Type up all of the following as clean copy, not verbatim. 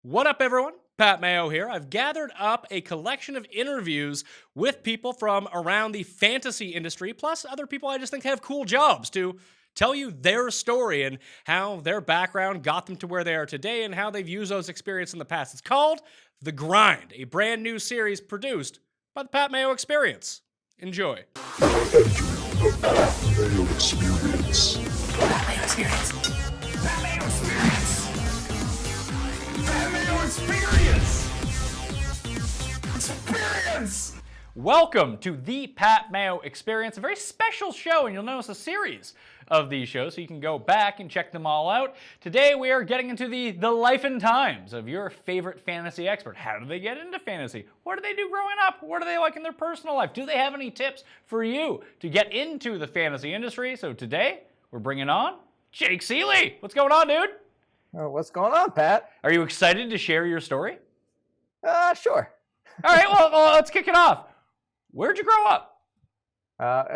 What up, everyone? Pat Mayo here. I've gathered up a collection of interviews with people from around the fantasy industry, plus other people I just think have cool jobs to tell you their story and how their background got them to where they are today and how they've used those experiences in the past. It's called The Grind, a brand new series produced by the Pat Mayo Experience. Enjoy. Entering the Pat Mayo Experience. Pat Mayo Experience. Pat Mayo Experience. Pat Mayo Experience. Experience. Welcome to the Pat Mayo Experience, a very special show, and you'll notice a series of these shows, so you can go back and check them all out. Today we are getting into the life and times of your favorite fantasy expert. How do they get into fantasy? What do they do growing up? What are they like in their personal life? Do they have any tips for you to get into the fantasy industry? So today we're bringing on Jake Ciely. What's going on, dude? What's going on, Pat? Are you excited to share your story? Sure. All right, well, let's kick it off. Where'd you grow up?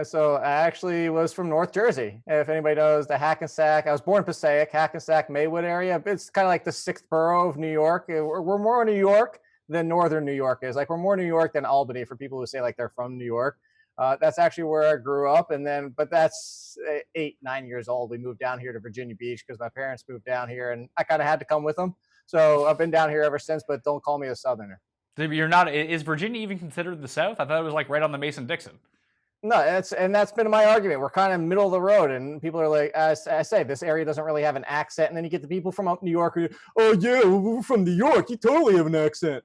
So I actually was from North Jersey. If anybody knows the Hackensack, I was born in Passaic, Hackensack, Maywood area. It's kind of like the sixth borough of New York. We're more New York than Northern New York is. Like, we're more New York than Albany for people who say like they're from New York. That's actually where I grew up. But that's 8-9 years old. We moved down here to Virginia Beach because my parents moved down here and I kind of had to come with them. So I've been down here ever since, but don't call me a Southerner. You're not. Is Virginia even considered the South? I thought it was like right on the Mason-Dixon. No, that's been my argument. We're kind of middle of the road, and people are like, I say, this area doesn't really have an accent, and then you get the people from up New York who, oh yeah, we're from New York, you totally have an accent.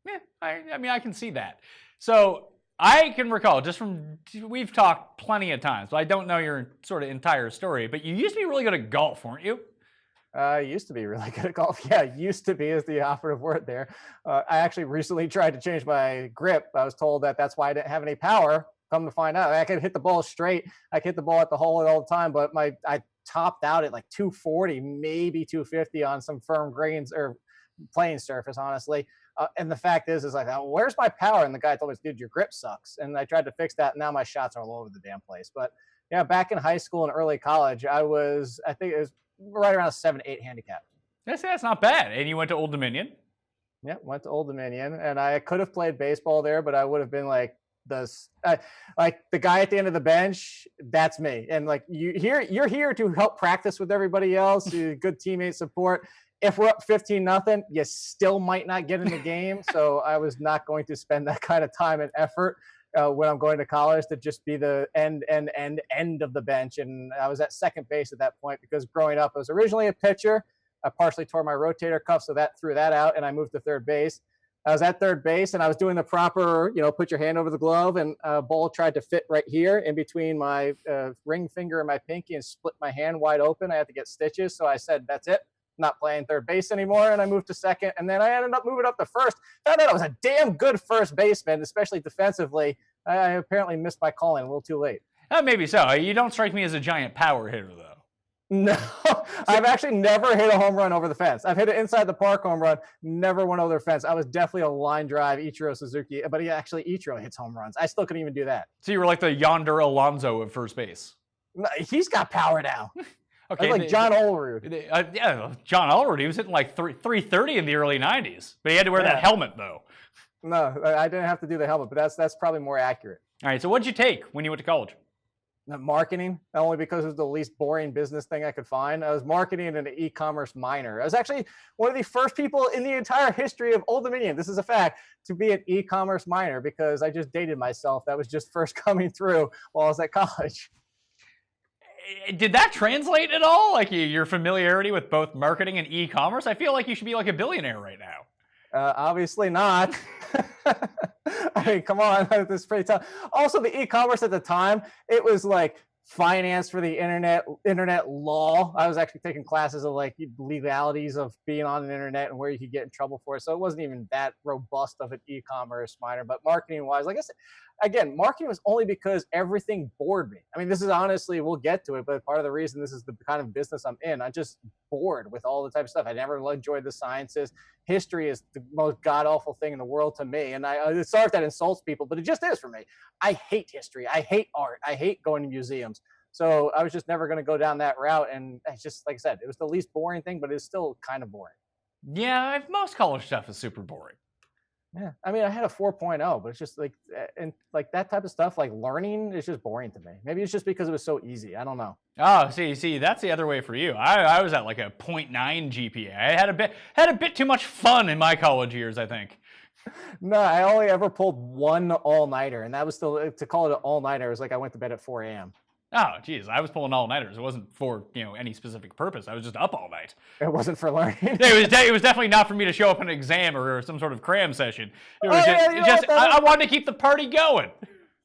Yeah, I mean, I can see that. So I can recall, we've talked plenty of times, but I don't know your sort of entire story, but you used to be really good at golf, weren't you? I used to be really good at golf. Yeah, used to be is the operative word there. I actually recently tried to change my grip. I was told that that's why I didn't have any power. Come to find out, I could hit the ball straight. I could hit the ball at the hole all the time, but I topped out at like 240, maybe 250 on some firm greens or playing surface, honestly. And the fact is like, where's my power? And the guy told me, dude, your grip sucks. And I tried to fix that. And now my shots are all over the damn place. But yeah, back in high school and early college, I think it was right around a 7-8 handicap. That's not bad. And you went to Old Dominion? Yeah, went to Old Dominion. And I could have played baseball there, but I would have been like, like the guy at the end of the bench, that's me. And like you're here to help practice with everybody else, good teammate support. If we're up 15-0, you still might not get in the game. So I was not going to spend that kind of time and effort when I'm going to college to just be the end of the bench. And I was at second base at that point because growing up I was originally a pitcher. I partially tore my rotator cuff, so that threw that out, and I moved to third base. I was at third base and I was doing the proper, put your hand over the glove, and a ball tried to fit right here in between my ring finger and my pinky and split my hand wide open. I had to get stitches. So I said, that's it. I'm not playing third base anymore. And I moved to second. And then I ended up moving up to first. Found out I was a damn good first baseman, especially defensively. I apparently missed my calling a little too late. Maybe so. You don't strike me as a giant power hitter, though. No, I've actually never hit a home run over the fence. I've hit an inside the park home run, never went over the fence. I was definitely a line drive Ichiro Suzuki, but Ichiro hits home runs. I still couldn't even do that. So you were like the Yonder Alonso of first base. No, he's got power now. Okay, like John Olerud. Yeah, John Olerud. He was hitting like 330 in the early 90s, but he had to wear that helmet, though. No, I didn't have to do the helmet, but that's probably more accurate. All right, so what'd you take when you went to college? Marketing, only because it was the least boring business thing I could find. I was marketing and an e-commerce minor. I was actually one of the first people in the entire history of Old Dominion, this is a fact, to be an e-commerce minor because I just dated myself. That was just first coming through while I was at college. Did that translate at all? Like your familiarity with both marketing and e-commerce? I feel like you should be like a billionaire right now. Obviously not. I mean, come on, this is pretty tough. Also, the e-commerce at the time, it was like finance for the internet law. I was actually taking classes of like legalities of being on the internet and where you could get in trouble for it. So it wasn't even that robust of an e-commerce minor. But marketing wise, like I said, again, marketing was only because everything bored me. I mean, this is honestly, we'll get to it, but part of the reason this is the kind of business I'm in, I'm just bored with all the type of stuff. I never enjoyed the sciences. History is the most god-awful thing in the world to me. And I'm sorry if that insults people, but it just is for me. I hate history. I hate art. I hate going to museums. So I was just never going to go down that route. And it's just, like I said, it was the least boring thing, but it's still kind of boring. Yeah, most college stuff is super boring. Yeah, I mean, I had a 4.0, but it's just like, and like that type of stuff, like learning is just boring to me. Maybe it's just because it was so easy. I don't know. Oh, see, that's the other way for you. I was at like a 0.9 GPA. I had a bit too much fun in my college years, I think. No, I only ever pulled one all-nighter, and that was still, to call it an all-nighter, it was like I went to bed at 4 a.m. Oh, geez, I was pulling all-nighters. It wasn't for, any specific purpose. I was just up all night. It wasn't for learning. It was definitely not for me to show up in an exam or some sort of cram session. It was I wanted to keep the party going.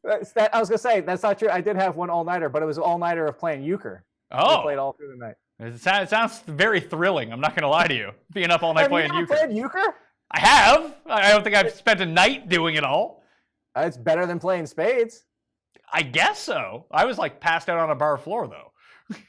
I was gonna say that's not true. I did have one all-nighter, but it was all-nighter of playing euchre. Oh, we played all through the night. It sounds very thrilling. I'm not gonna lie to you. Being up all night playing euchre. Have you ever played euchre? I have. I don't think I've spent a night doing it all. It's better than playing spades. I guess so. I was like passed out on a bar floor though.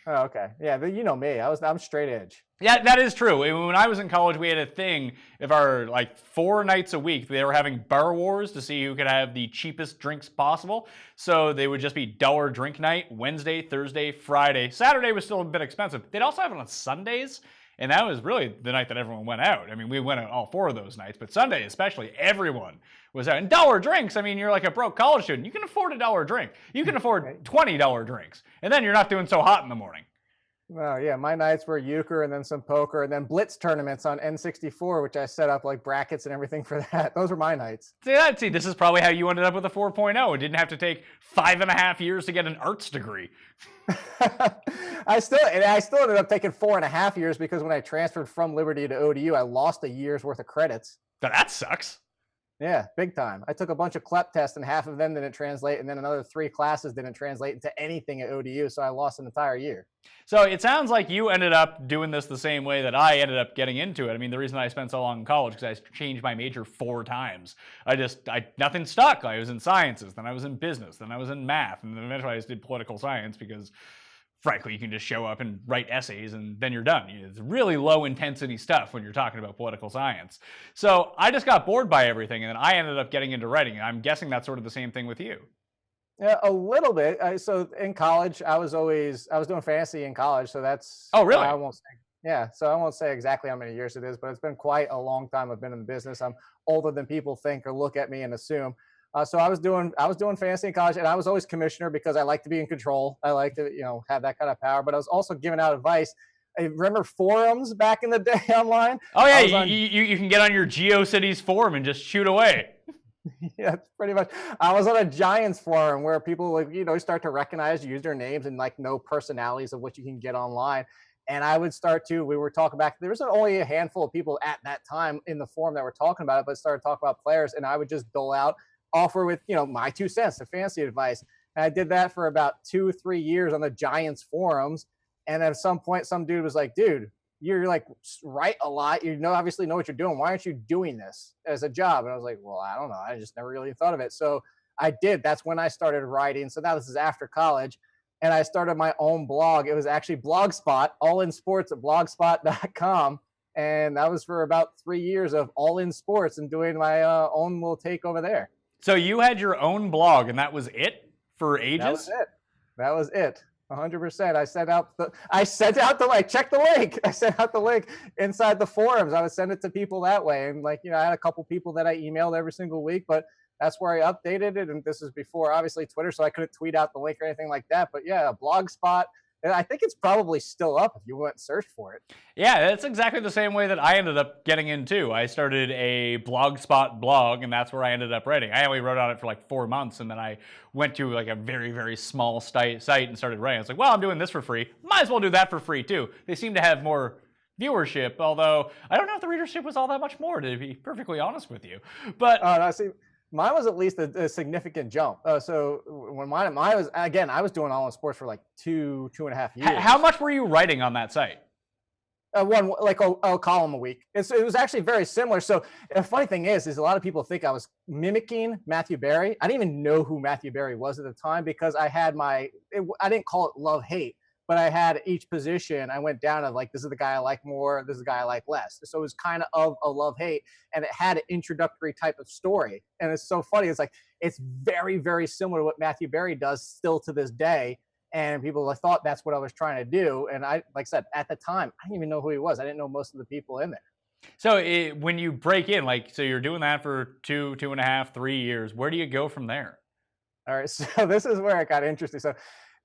Oh, okay. Yeah, but you know me. I'm straight edge. Yeah, that is true. When I was in college, we had a thing of our like 4 nights a week. They were having bar wars to see who could have the cheapest drinks possible. So they would just be dollar drink night, Wednesday, Thursday, Friday. Saturday was still a bit expensive. They'd also have it on Sundays. And that was really the night that everyone went out. I mean, we went out all 4 of those nights, but Sunday especially, everyone was out. And dollar drinks, I mean, you're like a broke college student. You can afford a dollar drink. You can afford $20 drinks. And then you're not doing so hot in the morning. Well, yeah, my nights were euchre and then some poker and then blitz tournaments on N64, which I set up like brackets and everything for that. Those were my nights. See, this is probably how you ended up with a 4.0. It didn't have to take 5.5 years to get an arts degree. I still ended up taking 4.5 years because when I transferred from Liberty to ODU, I lost a year's worth of credits. That sucks. Yeah, big time. I took a bunch of CLEP tests and half of them didn't translate, and then another 3 classes didn't translate into anything at ODU, so I lost an entire year. So it sounds like you ended up doing this the same way that I ended up getting into it. I mean, the reason I spent so long in college because I changed my major 4 times. Nothing stuck. I was in sciences, then I was in business, then I was in math, and then eventually I just did political science because frankly, you can just show up and write essays and then you're done. It's really low intensity stuff when you're talking about political science. So I just got bored by everything and then I ended up getting into writing. And I'm guessing that's sort of the same thing with you. Yeah, a little bit. So in college, I was doing fantasy in college. So that's, oh, really? I won't say exactly how many years it is, but it's been quite a long time I've been in the business. I'm older than people think or look at me and assume. So I was doing fantasy in college, and I was always commissioner because I like to be in control. I like to, have that kind of power. But I was also giving out advice. I remember forums back in the day online. Oh yeah, you can get on your GeoCities forum and just shoot away. Yeah, pretty much. I was on a Giants forum where people start to recognize usernames and like know personalities of what you can get online. And I would we were talking back, there was only a handful of people at that time in the forum that were talking about it, but started talking about players, and I would just dole out, offer with, my 2 cents, the fantasy advice. And I did that for about 2-3 years on the Giants forums. And at some point, some dude was like, dude, you're like write a lot. Obviously know what you're doing. Why aren't you doing this as a job? And I was like, well, I don't know. I just never really thought of it. So I did. That's when I started writing. So now this is after college. And I started my own blog. It was actually Blogspot, all in sports at blogspot.com. And that was for about 3 years of all in sports and doing my own little take over there. So you had your own blog and that was it for ages? That was it. 100%. I sent out the link. Check the link. I sent out the link inside the forums. I would send it to people that way. And I had a couple people that I emailed every single week, but that's where I updated it. And this is before obviously Twitter, so I couldn't tweet out the link or anything like that. But yeah, Blogspot. And I think it's probably still up if you went and search for it. Yeah, that's exactly the same way that I ended up getting into. I started a Blogspot blog, and that's where I ended up writing. I only wrote on it for like 4 months, and then I went to like a very, very small site and started writing. I was like, well, I'm doing this for free. Might as well do that for free too. They seem to have more viewership, although I don't know if the readership was all that much more, to be perfectly honest with you. But no, see, mine was at least a significant jump. So when mine was, again, I was doing all in sports for like 2.5 years. How much were you writing on that site? One, like a column a week. It was actually very similar. So the funny thing is a lot of people think I was mimicking Matthew Berry. I didn't even know who Matthew Berry was at the time because I had I didn't call it love-hate, but I had each position. I went down of like, this is the guy I like more, this is the guy I like less. So it was kind of a love-hate, and it had an introductory type of story. And it's so funny. It's like, it's very, very similar to what Matthew Berry does still to this day. And people thought that's what I was trying to do. And like I said, at the time, I didn't even know who he was. I didn't know most of the people in there. So when you break in, like, so you're doing that for 2.5, 3 years, where do you go from there? All right, so this is where it got interesting. So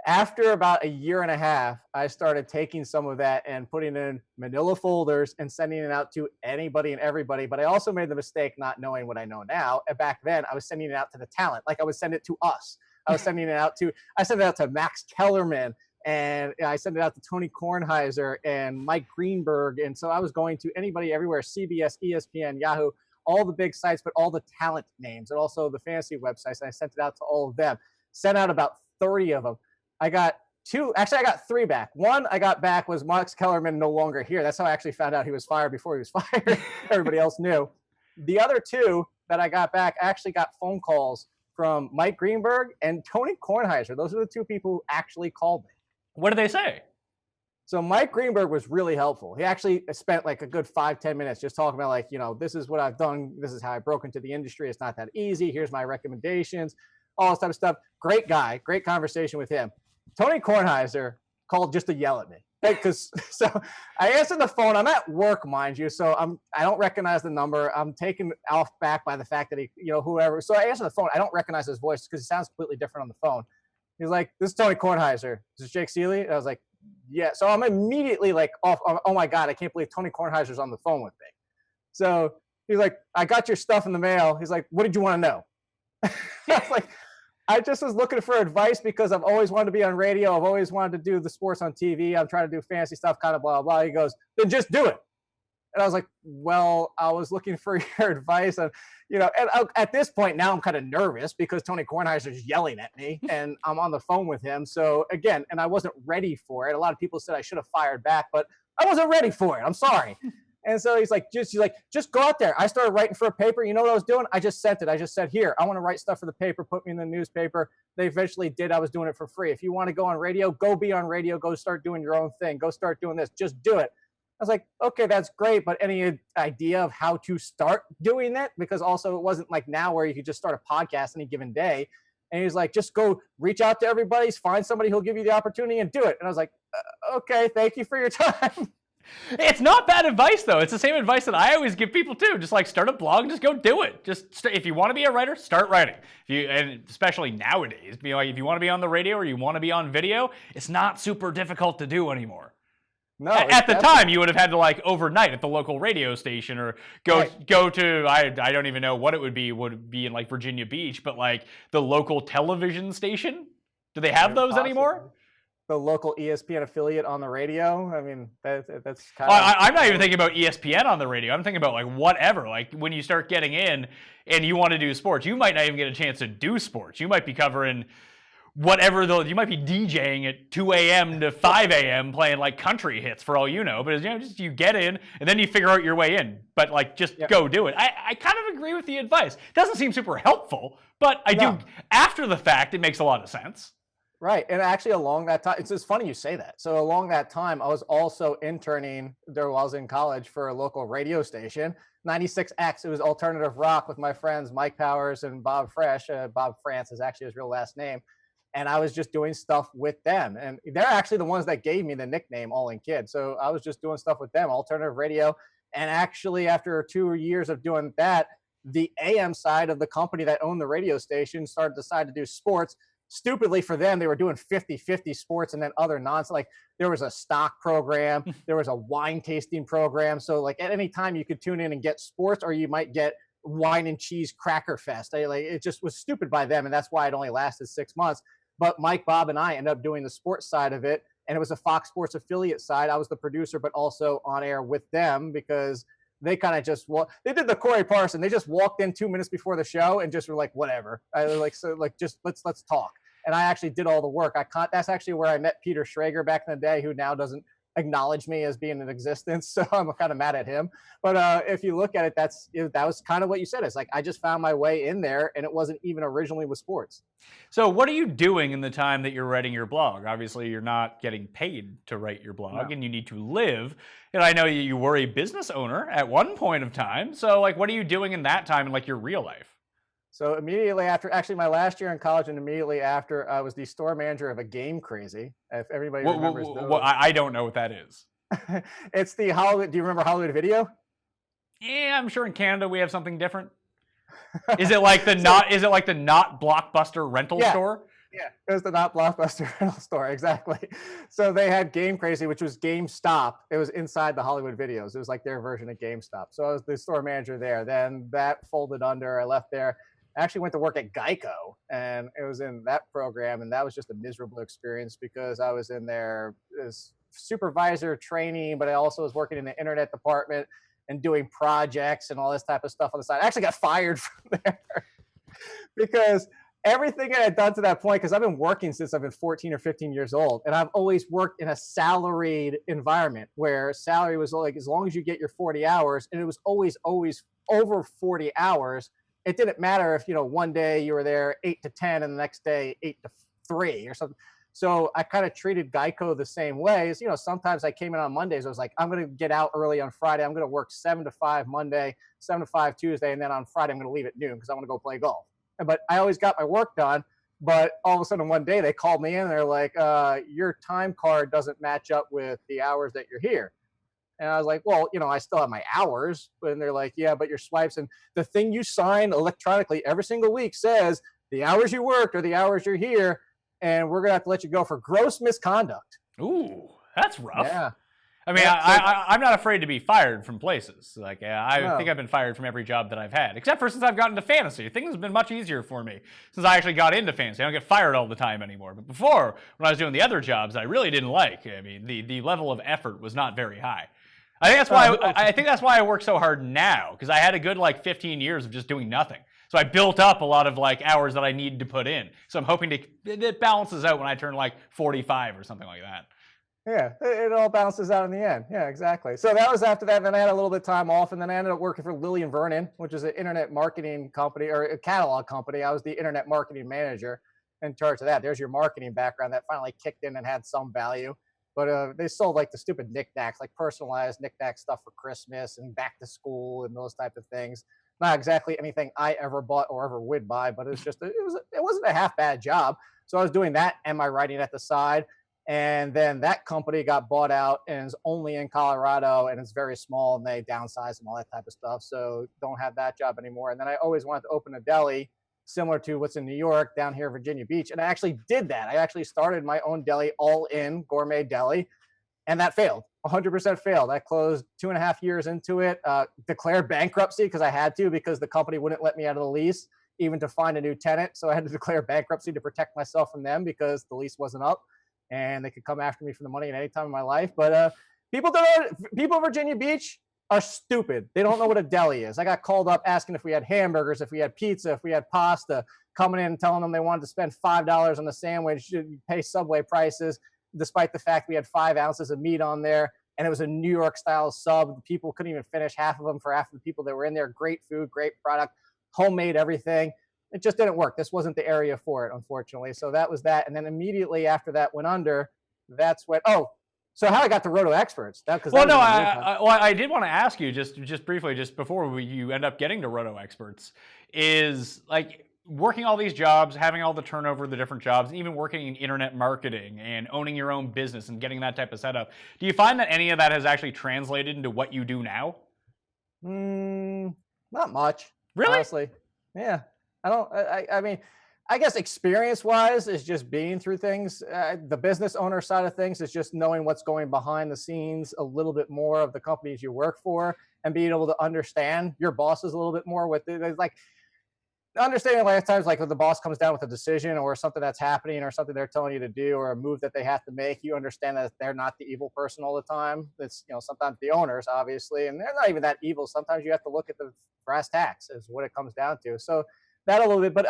after about a year and a half, I started taking some of that and putting in manila folders and sending it out to anybody and everybody. But I also made the mistake not knowing what I know now. And back then, I was sending it out to the talent. Like I would send it to us. I sent it out to Max Kellerman, and I sent it out to Tony Kornheiser and Mike Greenberg. And so I was going to anybody everywhere, CBS, ESPN, Yahoo, all the big sites, but all the talent names and also the fantasy websites. And I sent it out to all of them. Sent out about 30 of them. I got I got 3 back. One I got back was Max Kellerman no longer here. That's how I actually found out he was fired before he was fired. Everybody else knew. The other 2 that I got back, I actually got phone calls from Mike Greenberg and Tony Kornheiser. Those are the 2 people who actually called me. What did they say? So Mike Greenberg was really helpful. He actually spent like a good 5-10 minutes just talking about like, this is what I've done. This is how I broke into the industry. It's not that easy. Here's my recommendations, all this type of stuff. Great guy, great conversation with him. Tony Kornheiser called just to yell at me. Because so I answered the phone. I'm at work, mind you, so I don't recognize the number. I'm taken off back by the fact that he, whoever. So I answer the phone. I don't recognize his voice because it sounds completely different on the phone. He's like, "This is Tony Kornheiser. This is Jake Ciely." And I was like, "Yeah." So I'm immediately like off. Oh my god, I can't believe Tony Kornheiser's on the phone with me. So he's like, "I got your stuff in the mail." He's like, "What did you want to know?" I was like, I just was looking for advice because I've always wanted to be on radio. I've always wanted to do the sports on TV. I'm trying to do fancy stuff, kind of blah, blah, blah. He goes, "Then just do it." And I was like, well, I was looking for your advice. And, at this point now I'm kind of nervous because Tony Kornheiser's yelling at me and I'm on the phone with him. So again, and I wasn't ready for it. A lot of people said I should have fired back, but I wasn't ready for it. I'm sorry. And so he's like, just go out there. I started writing for a paper. You know what I was doing? I just sent it. I just said, here, I want to write stuff for the paper. Put me in the newspaper. They eventually did. I was doing it for free. If you want to go on radio, go be on radio. Go start doing your own thing. Go start doing this. Just do it. I was like, okay, that's great. But any idea of how to start doing that? Because also it wasn't like now where you could just start a podcast any given day. And he's like, just go reach out to everybody, find somebody who'll give you the opportunity and do it. And I was like, okay, thank you for your time. It's not bad advice, though. It's the same advice that I always give people, too. Just like start a blog, just go do it. If you want to be a writer, start writing. And especially nowadays, if you want to be on the radio or you want to be on video, it's not super difficult to do anymore. No, at the time, you would have had to overnight at the local radio station or go to, I don't even know what it would be in Virginia Beach, but the local television station. Do they have those anymore? The local ESPN affiliate on the radio. I mean, that's kind of. I'm not even thinking about ESPN on the radio. I'm thinking about whatever. When you start getting in and you want to do sports, you might not even get a chance to do sports. You might be covering whatever. You might be DJing at 2 a.m. to 5 a.m. playing country hits for all you know. But just you get in and then you figure out your way in. But go do it. I kind of agree with the advice. It doesn't seem super helpful, but I do. After the fact, it makes a lot of sense. Right. And actually along that time, it's just funny you say that. So along that time, I was also interning there while I was in college for a local radio station, 96X. It was alternative rock with my friends, Mike Powers and Bob Fresh. Bob France is actually his real last name. And I was just doing stuff with them. And they're actually the ones that gave me the nickname All In Kid. So I was just doing stuff with them, alternative radio. And actually after 2 years of doing that, the AM side of the company that owned the radio station decided to do sports. Stupidly for them, they were doing 50-50 sports and then other nonsense. There was a stock program, there was a wine tasting program. So at any time you could tune in and get sports, or you might get wine and cheese cracker fest. It just was stupid by them, and that's why it only lasted 6 months. But Mike, Bob, and I ended up doing the sports side of it, and it was a Fox Sports affiliate side. I was the producer, but also on air with them because they kind of they did the Corey Parson. They just walked in 2 minutes before the show and just were like, whatever. Just let's talk. And I actually did all the work. That's actually where I met Peter Schrager back in the day, who now doesn't acknowledge me as being in existence. So I'm kind of mad at him. But if you look at it, that was kind of what you said. It's I just found my way in there, and it wasn't even originally with sports. So what are you doing in the time that you're writing your blog? Obviously, you're not getting paid to write your blog, and you need to live. And I know you were a business owner at one point of time. So what are you doing in that time in your real life? So immediately after, actually my last year in college and immediately after, I was the store manager of a Game Crazy. If everybody remembers those. I don't know what that is. It's the Hollywood. Do you remember Hollywood Video? Yeah, I'm sure in Canada we have something different. Is it like the not Blockbuster rental store? Yeah, it was the not Blockbuster rental store, exactly. So they had Game Crazy, which was GameStop. It was inside the Hollywood Videos. It was like their version of GameStop. So I was the store manager there. Then that folded under. I left there. I actually went to work at Geico, and it was in that program, and that was just a miserable experience because I was in there as supervisor training, but I also was working in the internet department and doing projects and all this type of stuff on the side. I actually got fired from there because everything I had done to that point, because I've been working since I've been 14 or 15 years old, and I've always worked in a salaried environment where salary was like as long as you get your 40 hours, and it was always over 40 hours. It didn't matter if, one day you were there 8 to 10 and the next day 8 to 3 or something. So I kind of treated Geico the same way. As, sometimes I came in on Mondays. I was like, I'm going to get out early on Friday. I'm going to work 7 to 5 Monday, 7 to 5 Tuesday, and then on Friday I'm going to leave at noon because I want to go play golf. But I always got my work done. But all of a sudden one day they called me in and they're like, your time card doesn't match up with the hours that you're here. And I was like, well, I still have my hours. But they're like, yeah, but your swipes and the thing you sign electronically every single week says the hours you worked or the hours you're here. And we're going to have to let you go for gross misconduct. Ooh, that's rough. Yeah. I mean, I'm not afraid to be fired from places. Like, I think I've been fired from every job that I've had, except for since I've gotten into fantasy. Things have been much easier for me since I actually got into fantasy. I don't get fired all the time anymore. But before, when I was doing the other jobs, I really didn't like. I mean, the level of effort was not very high. I think that's why I work so hard now, because I had a good 15 years of just doing nothing. So I built up a lot of hours that I needed to put in. So I'm hoping it balances out when I turn 45 or something like that. Yeah, it all balances out in the end. Yeah, exactly. So that was after that. Then I had a little bit of time off, and then I ended up working for Lillian Vernon, which is an internet marketing company or a catalog company. I was the internet marketing manager in charge of that. There's your marketing background that finally kicked in and had some value. But they sold the stupid knickknacks, personalized knickknack stuff for Christmas and back to school and those type of things. Not exactly anything I ever bought or ever would buy, but it wasn't a half bad job. So I was doing that and my writing at the side. And then that company got bought out and is only in Colorado and it's very small and they downsized and all that type of stuff. So don't have that job anymore. And then I always wanted to open a deli similar to what's in New York down here in Virginia Beach. And I actually did that. I actually started my own deli, all in gourmet deli. And that failed, 100% failed. I closed 2.5 years into it, declared bankruptcy because I had to, because the company wouldn't let me out of the lease, even to find a new tenant. So I had to declare bankruptcy to protect myself from them because the lease wasn't up and they could come after me for the money at any time in my life. But people in Virginia Beach are stupid. They don't know what a deli is. I got called up asking if we had hamburgers, if we had pizza, if we had pasta, coming in and telling them they wanted to spend $5 on the sandwich, pay Subway prices, despite the fact we had 5 ounces of meat on there. And it was a New York style sub. The people couldn't even finish half of them for half of the people that were in there. Great food, great product, homemade everything. It just didn't work. This wasn't the area for it, unfortunately. So that was that. And then immediately after that went under, that's when, so how I got to Roto Experts. I did want to ask you just briefly, just before you end up getting to Roto Experts, is working all these jobs, having all the turnover, the different jobs, and even working in internet marketing and owning your own business and getting that type of setup. Do you find that any of that has actually translated into what you do now? Not much. Really? Honestly. Yeah. I mean, I guess experience-wise is just being through things. The business owner side of things is just knowing what's going behind the scenes a little bit more of the companies you work for and being able to understand your bosses a little bit more with it. Understanding a lot of times, when the boss comes down with a decision or something that's happening or something they're telling you to do or a move that they have to make, you understand that they're not the evil person all the time. It's, sometimes the owners, obviously, and they're not even that evil. Sometimes you have to look at the brass tacks is what it comes down to. So that a little bit, but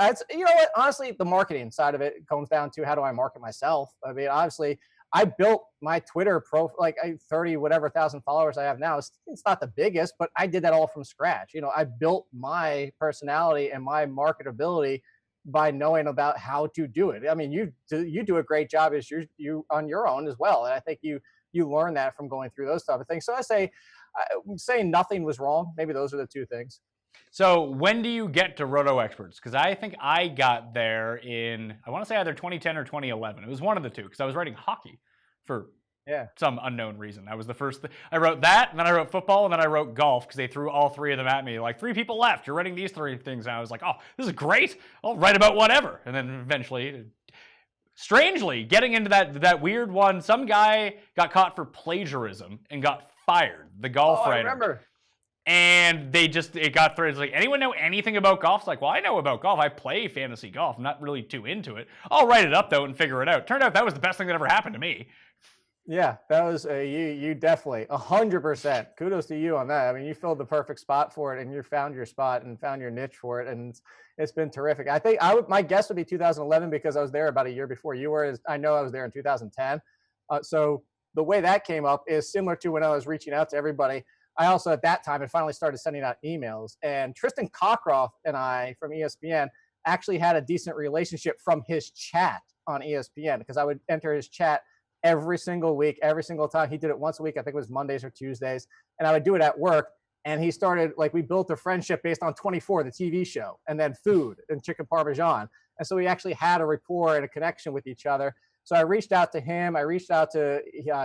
honestly, the marketing side of it comes down to how do I market myself? I mean, obviously, I built my Twitter profile, 30 whatever thousand followers I have now. It's not the biggest, but I did that all from scratch. I built my personality and my marketability by knowing about how to do it. I mean, you do a great job as you on your own as well. And I think you learn that from going through those type of things. So I say nothing was wrong. Maybe those are the two things. So when do you get to Roto Experts? Because I think I got there in, I want to say either 2010 or 2011. It was one of the two because I was writing hockey for Yeah. Some unknown reason. That was the first I wrote that, and then I wrote football, and then I wrote golf because they threw all three of them at me. Like, 3 people left. You're writing these 3 things. And I was like, oh, this is great. I'll write about whatever. And then eventually, strangely, getting into that weird one, some guy got caught for plagiarism and got fired. The golf writer. I remember. And it got through. It's like, anyone know anything about golf? It's like, well, I know about golf. I play fantasy golf. I'm not really too into it. I'll write it up, though, and figure it out. Turned out that was the best thing that ever happened to me. Yeah, that was you definitely 100%. Kudos to you on that. I mean, you filled the perfect spot for it, and you found your spot and found your niche for it, and it's been terrific. I think my guess would be 2011 because I was there about a year before you were. I know I was there in 2010. So the way that came up is similar to when I was reaching out to everybody. I also at that time had finally started sending out emails, and Tristan Cockcroft and I from ESPN actually had a decent relationship from his chat on ESPN because I would enter his chat every single week, every single time. He did it once a week. I think it was Mondays or Tuesdays. And I would do it at work. And he started, like, we built a friendship based on 24, the TV show, and then food and chicken parmesan. And so we actually had a rapport and a connection with each other. So I reached out to him. I reached out to,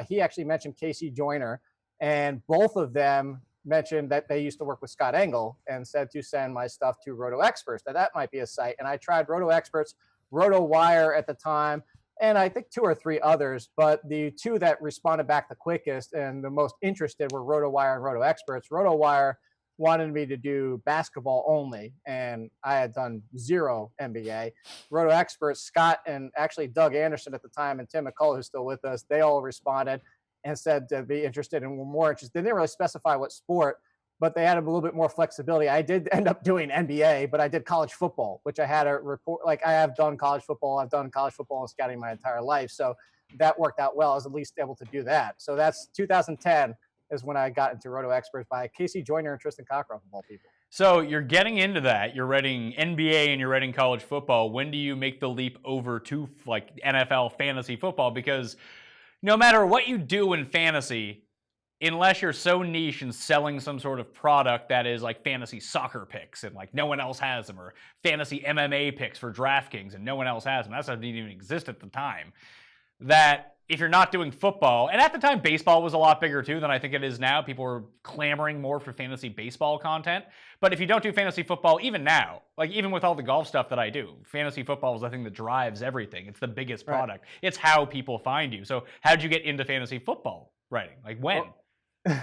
he actually mentioned Casey Joyner. And both of them mentioned that they used to work with Scott Engel and said to send my stuff to Roto Experts. Now that might be a site. And I tried Roto Experts, Roto Wire at the time, and I think 2 or 3 others, but the 2 that responded back the quickest and the most interested were RotoWire and Roto Experts. RotoWire wanted me to do basketball only, and I had done 0 NBA. Roto Experts, Scott and actually Doug Anderson at the time and Tim McCullough, who's still with us, they all responded and said to be interested and were more interested. They didn't really specify what sport, but they had a little bit more flexibility. I did end up doing NBA, but I did college football, which I had a report. Like, I have done college football. I've done college football and scouting my entire life. So that worked out well. I was at least able to do that. So that's 2010 is when I got into Roto Experts by Casey Joyner and Tristan Cockcroft, of all people. So you're getting into that. You're writing NBA and you're writing college football. When do you make the leap over to, like, NFL fantasy football? Because no matter what you do in fantasy, unless you're so niche and selling some sort of product that is like fantasy soccer picks and like no one else has them, or fantasy MMA picks for DraftKings and no one else has them, that stuff didn't even exist at the time, that if you're not doing football, and at the time baseball was a lot bigger too than I think it is now, people were clamoring more for fantasy baseball content, but if you don't do fantasy football, even now, like even with all the golf stuff that I do, fantasy football is the thing that drives everything. It's the biggest product. Right. It's how people find you. So how'd you get into fantasy football writing? Like when? Well,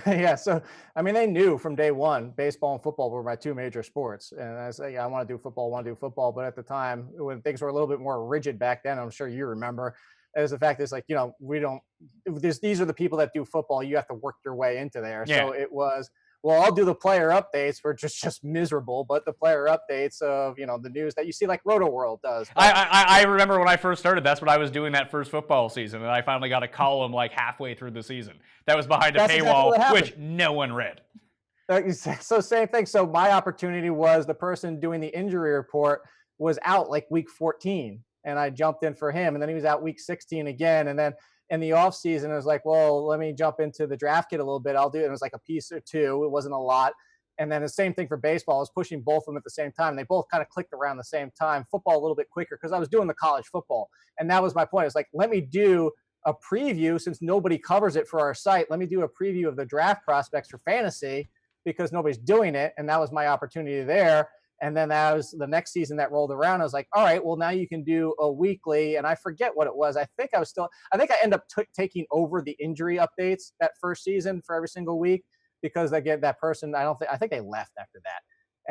yeah, so I mean, they knew from day one baseball and football were my 2 major sports, and I said, yeah, I want to do football. But at the time, when things were a little bit more rigid back then, I'm sure you remember, is the fact is, like, you know, we don't. These are the people that do football. You have to work your way into there. Yeah. So it was, well, I'll do the player updates, which is just miserable, but the player updates of, you know, the news that you see like Roto World does. I remember when I first started, that's what I was doing that first football season, and I finally got a column like halfway through the season. That was behind a paywall, exactly, which no one read. So same thing. So my opportunity was the person doing the injury report was out like week 14, and I jumped in for him, and then he was out week 16 again, and then in the off season, it was like, well, let me jump into the draft kit a little bit. I'll do it. And it was like a piece or 2. It wasn't a lot. And then the same thing for baseball. I was pushing both of them at the same time. They both kind of clicked around the same time. Football a little bit quicker because I was doing the college football. And that was my point. It's like, let me do a preview since nobody covers it for our site. Let me do a preview of the draft prospects for fantasy because nobody's doing it. And that was my opportunity there. And then that was the next season that rolled around. I was like, all right, well, now you can do a weekly. And I forget what it was. I think I ended up taking over the injury updates that first season for every single week because they get that person. I think they left after that.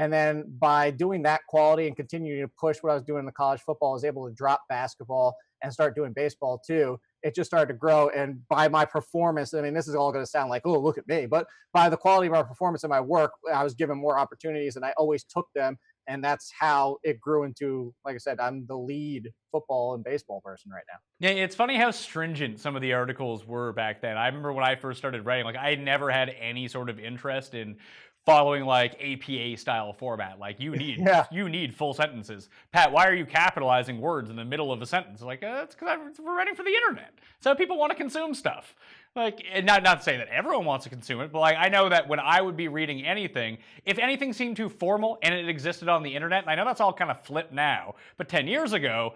And then by doing that quality and continuing to push what I was doing in the college football, I was able to drop basketball and start doing baseball too. It just started to grow. And by my performance, I mean, this is all going to sound like, oh, look at me. But by the quality of my performance and my work, I was given more opportunities and I always took them. And that's how it grew into, like I said, I'm the lead football and baseball person right now. Yeah, it's funny how stringent some of the articles were back then. I remember when I first started writing, like I never had any sort of interest in following like APA style format. Like you need full sentences. Pat, why are you capitalizing words in the middle of a sentence? Like, it's because we're writing for the internet. So people want to consume stuff. Like, not to say that everyone wants to consume it, but like I know that when I would be reading anything, if anything seemed too formal and it existed on the internet, and I know that's all kind of flipped now, but 10 years ago,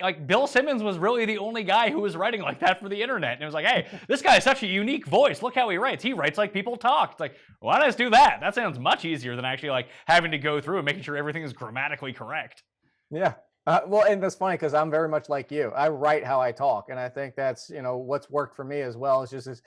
like Bill Simmons was really the only guy who was writing like that for the internet. And it was like, hey, this guy has such a unique voice. Look how he writes. He writes like people talk. It's like, why don't I just do that? That sounds much easier than actually like having to go through and making sure everything is grammatically correct. Yeah. Well, and that's funny because I'm very much like you. I write how I talk. And I think that's, what's worked for me as well. It's just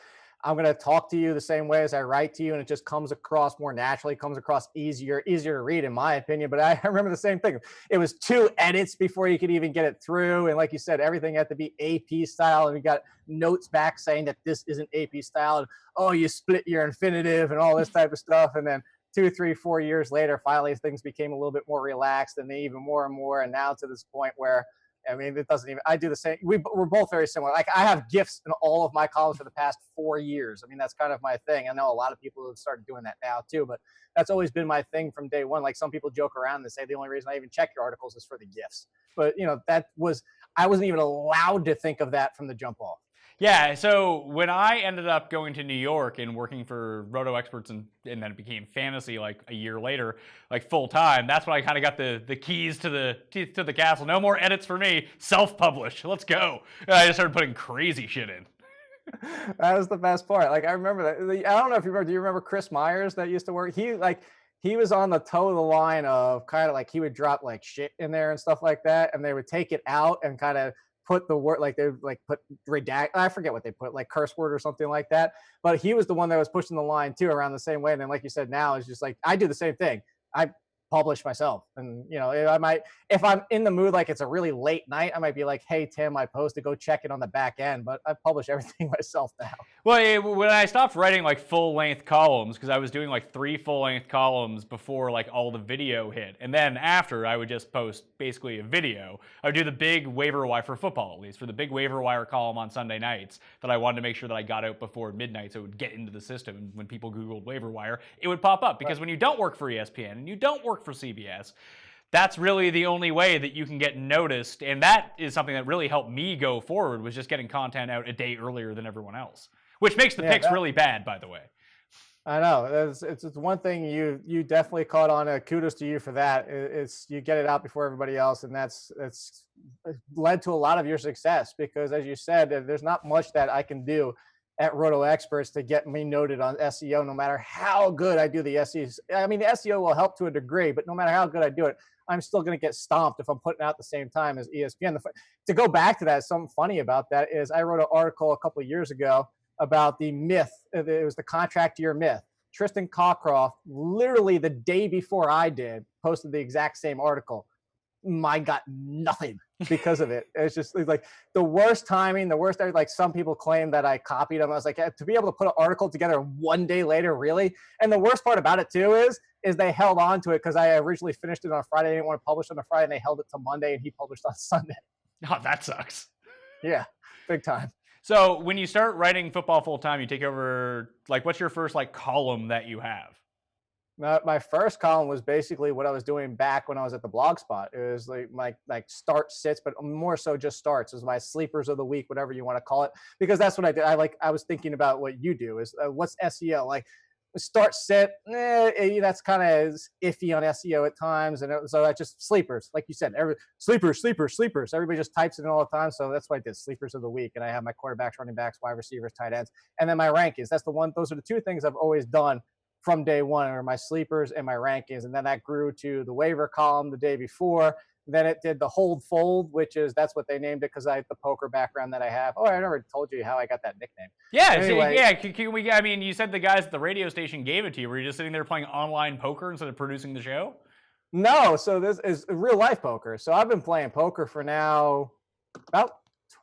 I'm going to talk to you the same way as I write to you. And it just comes across more naturally, comes across easier to read, in my opinion. But I remember the same thing. It was 2 edits before you could even get it through. And like you said, everything had to be AP style. And we got notes back saying that this isn't AP style. And, oh, you split your infinitive and all this type of stuff. And then 2, 3, 4 years later, finally things became a little bit more relaxed and even more and more. And now to this point where, it doesn't even, I do the same. We're both very similar. Like I have GIFs in all of my columns for the past 4 years. That's kind of my thing. I know a lot of people have started doing that now too, but that's always been my thing from day one. Like some people joke around and say the only reason I even check your articles is for the GIFs. But I wasn't even allowed to think of that from the jump off. Yeah, so when I ended up going to New York and working for Roto Experts and then it became fantasy like a year later, like full time, that's when I kind of got the keys to the castle. No more edits for me, self-publish, let's go. And I just started putting crazy shit in. That was the best part. Like I remember that. I don't know if you remember, do you remember Chris Myers that used to work? He was on the toe of the line of kind of like he would drop like shit in there and stuff like that. And they would take it out and kind of put the word like they would like put redact. I forget what they put, like curse word or something like that. But he was the one that was pushing the line too around the same way. And then, like you said, now it's just like I do the same thing. I publish myself, and I might, if I'm in the mood, like it's a really late night, I might be like, hey Tim, I posted, go check it on the back end. But I publish everything myself now. Well, when I stopped writing like full-length columns, because I was doing like 3 full-length columns before like all the video hit, and then after I would just post basically a video. I would do the big waiver wire for football, at least for the big waiver wire column on Sunday nights that I wanted to make sure that I got out before midnight so it would get into the system. And when people Googled waiver wire, it would pop up because when you don't work for ESPN and you don't work for CBS, that's really the only way that you can get noticed. And that is something that really helped me go forward, was just getting content out a day earlier than everyone else, which makes the picks really bad, by the way. I know it's one thing you definitely caught on. Kudos to you for that. It's you get it out before everybody else, and it's led to a lot of your success because, as you said, there's not much that I can do at Roto Experts to get me noted on SEO, no matter how good I do the SEO. I mean, the SEO will help to a degree, but no matter how good I do it, I'm still going to get stomped if I'm putting out the same time as ESPN. To go back to that, something funny about that is I wrote an article a couple of years ago about the myth. It was the contract year myth. Tristan Cockcroft, literally the day before I did, posted the exact same article. I got nothing because of it. It's just like the worst timing, the worst. Like some people claim that I copied them. I was like, to be able to put an article together one day later, really? And the worst part about it too is they held on to it because I originally finished it on Friday. I didn't want to publish on a Friday, and they held it to Monday, and he published on Sunday. Oh, that sucks. Yeah, big time. So when you start writing football full time, you take over, like, what's your first like column that you have? My first column was basically what I was doing back when I was at the blog spot. It was like start sits, but more so just starts. It was my sleepers of the week, whatever you want to call it, because that's what I did. I was thinking about what you do is what's SEO like. Start sit, that's kind of iffy on SEO at times, and so I just sleepers, like you said, sleepers. Everybody just types it in all the time, so that's what I did. Sleepers of the week, and I have my quarterbacks, running backs, wide receivers, tight ends, and then my rankings. That's the one. Those are the two things I've always done from day one, are my sleepers and my rankings, and then that grew to the waiver column the day before. Then it did the hold fold, that's what they named it because I have the poker background that I have. Oh, I never told you how I got that nickname. Yeah, anyway, can we? I mean, you said the guys at the radio station gave it to you. Were you just sitting there playing online poker instead of producing the show? No, so this is real life poker. So I've been playing poker for now about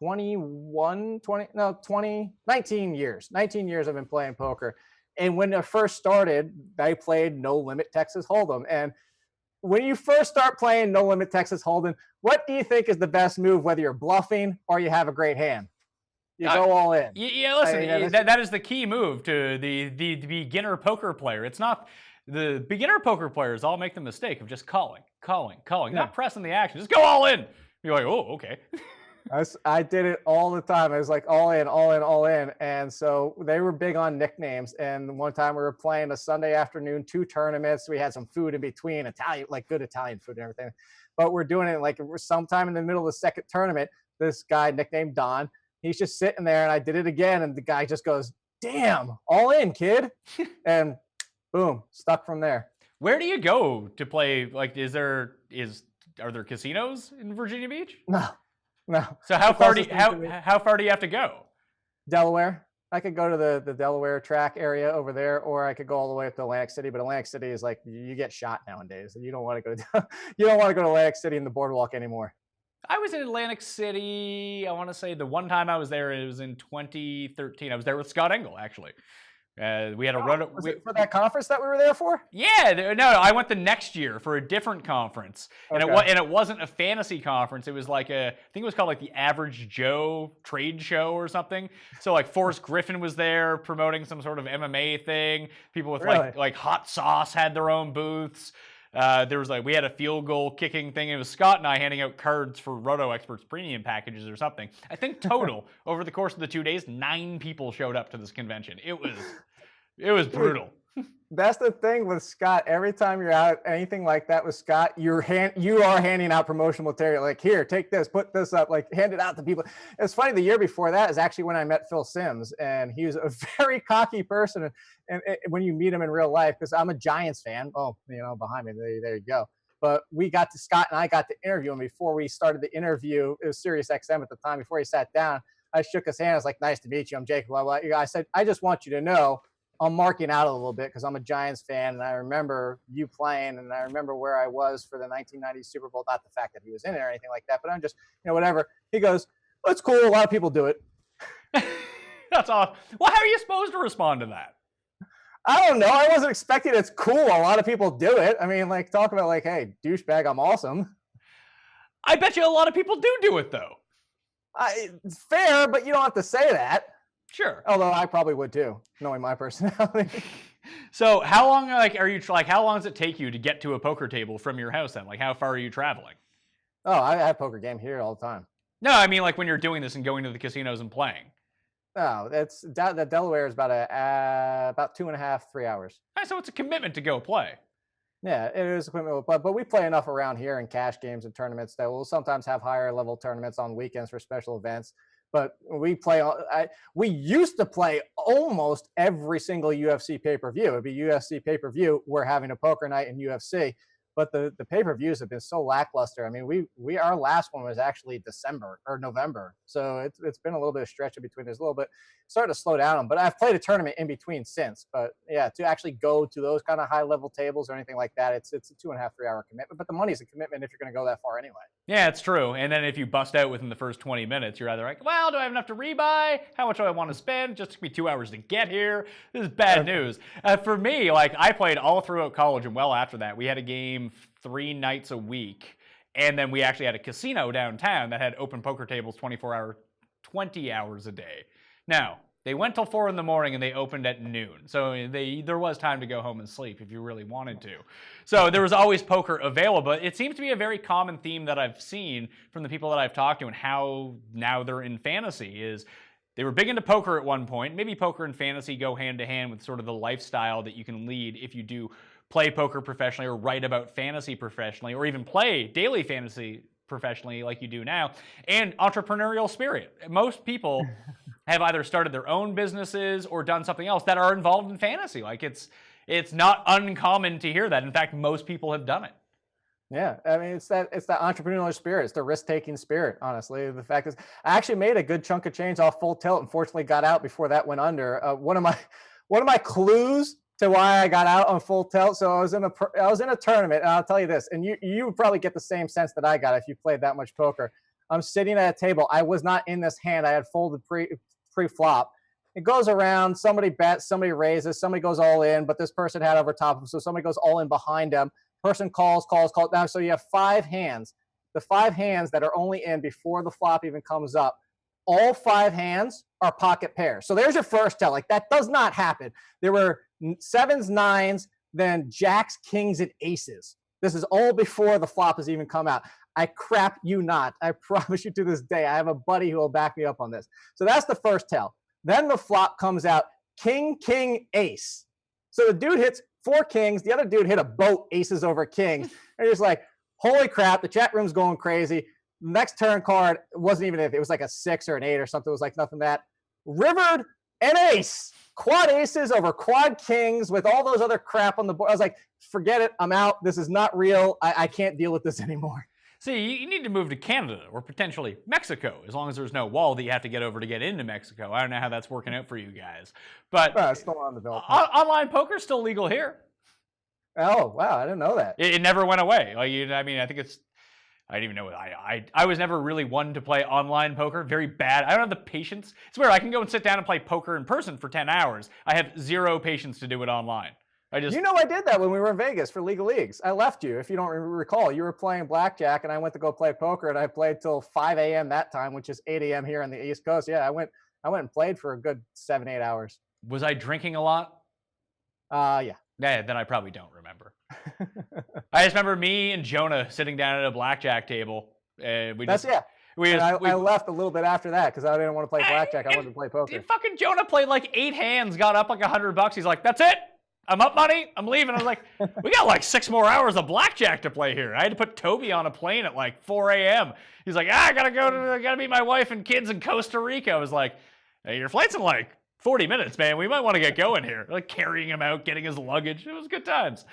19 years. 19 years I've been playing poker. And when I first started, I played No Limit Texas Hold'em. And when you first start playing No Limit Texas Hold'em, what do you think is the best move, whether you're bluffing or you have a great hand? You go all in. Yeah, listen, that is the key move to the beginner poker player. It's not the beginner poker players all make the mistake of just calling, Yeah. not pressing the action. Just go all in. You're like, oh, okay. I did it all the time. I was like all in, all in, all in. And so they were big on nicknames. And one time we were playing a Sunday afternoon, 2 tournaments. We had some food in between, Italian, like good Italian food and everything. But we're doing it like sometime in the middle of the second tournament. This guy nicknamed Don, he's just sitting there, and I did it again. And the guy just goes, "Damn, all in, kid." And boom, stuck from there. Where do you go to play? Like, are there casinos in Virginia Beach? No. So how far do you have to go? Delaware. I could go to the Delaware track area over there, or I could go all the way up to Atlantic City. But Atlantic City is like, you get shot nowadays, and you don't want to go to you don't want to go to Atlantic City in the boardwalk anymore. I was in Atlantic City. I want to say the one time I was there, it was in 2013. I was there with Scott Engel, actually. We had a run. Was it for that conference that we were there for? Yeah, no, I went the next year for a different conference, and it wasn't a fantasy conference. It was like I think it was called like the Average Joe Trade Show or something. So like Forrest Griffin was there promoting some sort of MMA thing. People with like hot sauce had their own booths. There was we had a field goal kicking thing. It was Scott and I handing out cards for Roto Experts premium packages or something. I think total over the course of the 2 days, 9 people showed up to this convention. It was brutal. That's the thing with Scott. Every time you're out, anything like that with Scott, you are handing out promotional material. Like, here, take this, put this up, like hand it out to people. It's funny. The year before that is actually when I met Phil Simms, and he was a very cocky person. And when you meet him in real life, because I'm a Giants fan. Oh, behind me, there you go. But Scott and I got to interview him before we started the interview. It was Sirius XM at the time. Before he sat down, I shook his hand. I was like, "Nice to meet you. I'm Jake." Blah, blah. I said, "I just want you to know I'm marking out a little bit because I'm a Giants fan, and I remember you playing, and I remember where I was for the 1990 Super Bowl. Not the fact that he was in it or anything like that, but I'm just, whatever." He goes, "That's cool. A lot of people do it." That's awesome. Well, how are you supposed to respond to that? I don't know. I wasn't expecting it's cool. A lot of people do it. I mean, like, talk about like, "Hey, douchebag, I'm awesome." I bet you a lot of people do it though. It's fair, but you don't have to say that. Sure. Although I probably would too, knowing my personality. So how long how long does it take you to get to a poker table from your house then? Like, how far are you traveling? Oh, I have poker game here all the time. No, I mean like when you're doing this and going to the casinos and playing. No, that Delaware is about 2.5, 3 hours. So it's a commitment to go play. Yeah, it is a commitment, but we play enough around here in cash games and tournaments that we'll sometimes have higher level tournaments on weekends for special events. But we used to play almost every single UFC pay-per-view. It'd be UFC pay-per-view. We're having a poker night in UFC. But the pay-per-views have been so lackluster. I mean, our last one was actually December or November. So it's been a little bit of stretch in between. There's a little bit starting to slow down. But I've played a tournament in between since. But yeah, to actually go to those kind of high-level tables or anything like that, it's a 2.5, 3 hour commitment. But the money's a commitment if you're going to go that far anyway. Yeah, it's true. And then if you bust out within the first 20 minutes, you're either like, well, do I have enough to rebuy? How much do I want to spend? It just took me 2 hours to get here. This is bad news. For me, like I played all throughout college and well after that. We had a game 3 nights a week. And then we actually had a casino downtown that had open poker tables 20 hours a day. Now, they went till 4 a.m. and they opened at noon. So there was time to go home and sleep if you really wanted to. So there was always poker available. It seems to be a very common theme that I've seen from the people that I've talked to and how now they're in fantasy is they were big into poker at one point. Maybe poker and fantasy go hand to hand with sort of the lifestyle that you can lead if you do play poker professionally or write about fantasy professionally or even play daily fantasy professionally like you do now, and entrepreneurial spirit. Most people have either started their own businesses or done something else that are involved in fantasy. Like it's not uncommon to hear that. In fact, most people have done it. Yeah, I mean, it's that entrepreneurial spirit. It's the risk-taking spirit, honestly. The fact is, I actually made a good chunk of change off Full Tilt. Unfortunately, got out before that went under. One of my clues to why I got out on Full Tilt. So I was in a tournament, and I'll tell you this, and you would probably get the same sense that I got if you played that much poker. I'm sitting at a table. I was not in this hand. I had folded pre-flop. It goes around. Somebody bets, somebody raises, somebody goes all in, but this person had over top of them, so somebody goes all in behind them. Person calls. Now, so you have 5 hands. The 5 hands that are only in before the flop even comes up. All 5 hands are pocket pairs. So there's your first tell. Like, that does not happen. There were 7s, 9s, then jacks, kings, and aces. This is all before the flop has even come out. I crap you not. I promise you to this day. I have a buddy who will back me up on this. So that's the first tell. Then the flop comes out, king, king, ace. So the dude hits 4 kings. The other dude hit a boat, aces over kings. And you're just like, holy crap, the chat room's going crazy. Next turn card wasn't even it. It was like a 6 or an 8 or something. It was like nothing that. Rivered an ace. Quad aces over quad kings with all those other crap on the board. I was like, forget it. I'm out. This is not real. I can't deal with this anymore. See, you need to move to Canada or potentially Mexico, as long as there's no wall that you have to get over to get into Mexico. I don't know how that's working out for you guys. But it's still on development. Online poker is still legal here. Oh, wow. I didn't know that. It never went away. Like, I mean, I think it's, I don't even know. I was never really one to play online poker. Very bad. I don't have the patience. It's weird. I can go and sit down and play poker in person for 10 hours. I have zero patience to do it online. I did that when we were in Vegas for League of Leagues. I left you, if you don't recall. You were playing blackjack, and I went to go play poker, and I played till 5 a.m. that time, which is 8 a.m. here on the East Coast. Yeah, I went and played for a good 7-8 hours. Was I drinking a lot? Yeah. Yeah, then I probably don't remember. I just remember me and Jonah sitting down at a blackjack table. I left a little bit after that because I didn't want to play blackjack. I wanted to play poker. Fucking Jonah played like 8 hands, got up like $100. He's like, that's it. I'm up money. I'm leaving. I was like, we got like 6 more hours of blackjack to play here. I had to put Toby on a plane at like 4 a.m. He's like, I gotta meet my wife and kids in Costa Rica. I was like, hey, your flight's in like 40 minutes, man. We might want to get going here. Like carrying him out, getting his luggage. It was good times.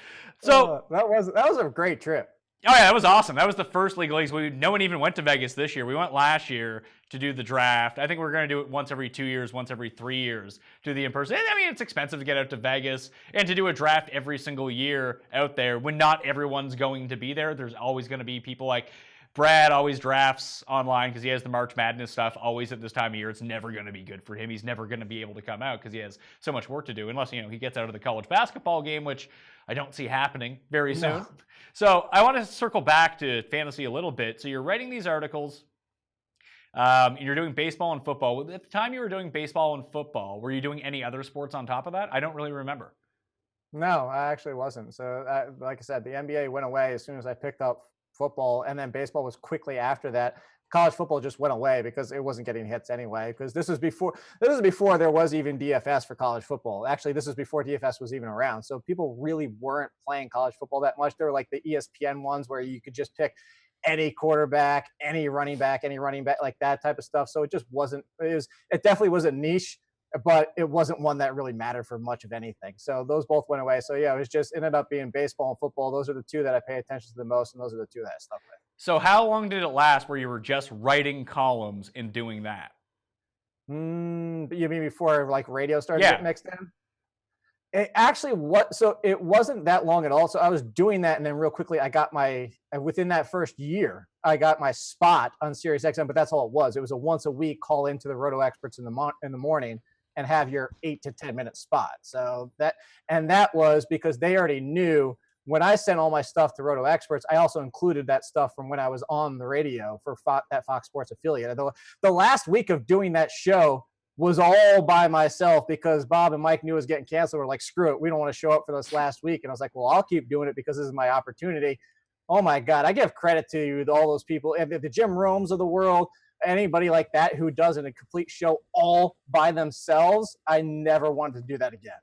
So that was a great trip. Oh yeah, that was awesome. That was the first League of Leagues. No one even went to Vegas this year. We went last year to do the draft. I think we're going to do it once every 2 years, once every 3 years, do the in-person. I mean, it's expensive to get out to Vegas and to do a draft every single year out there when not everyone's going to be there. There's always going to be people like Brad always drafts online because he has the March Madness stuff always at this time of year. It's never going to be good for him. He's never going to be able to come out because he has so much work to do unless, he gets out of the college basketball game, which I don't see happening very soon. No. So I want to circle back to fantasy a little bit. So you're writing these articles. You're doing baseball and football. At the time you were doing baseball and football, were you doing any other sports on top of that? I don't really remember. No, I actually wasn't. So like I said, the NBA went away as soon as I picked up football, and then baseball was quickly after that. College football just went away because it wasn't getting hits anyway. Because this was before there was even DFS for college football. Actually, this was before DFS was even around. So people really weren't playing college football that much. They were like the ESPN ones where you could just pick any quarterback, any running back, like that type of stuff. So it just wasn't. It definitely was a niche, but it wasn't one that really mattered for much of anything. So those both went away. So yeah, it was just ended up being baseball and football. Those are the two that I pay attention to the most, and those are the two that I stuck with. So how long did it last where you were just writing columns and doing that? You mean before like radio started getting mixed in? It actually so it wasn't that long at all. So I was doing that, and then real quickly I got within that first year, I got my spot on Sirius XM, but that's all it was. It was a once a week call into the Roto Experts in the morning and have your 8 to 10 minute spot. So that was because they already knew when I sent all my stuff to Roto Experts, I also included that stuff from when I was on the radio for that Fox Sports affiliate. The last week of doing that show was all by myself because Bob and Mike knew it was getting canceled. We're like, screw it. We don't want to show up for this last week. And I was like, well, I'll keep doing it because this is my opportunity. Oh my God. I give credit to all those people and the Jim Romes of the world, anybody like that who does a complete show all by themselves. I never wanted to do that again.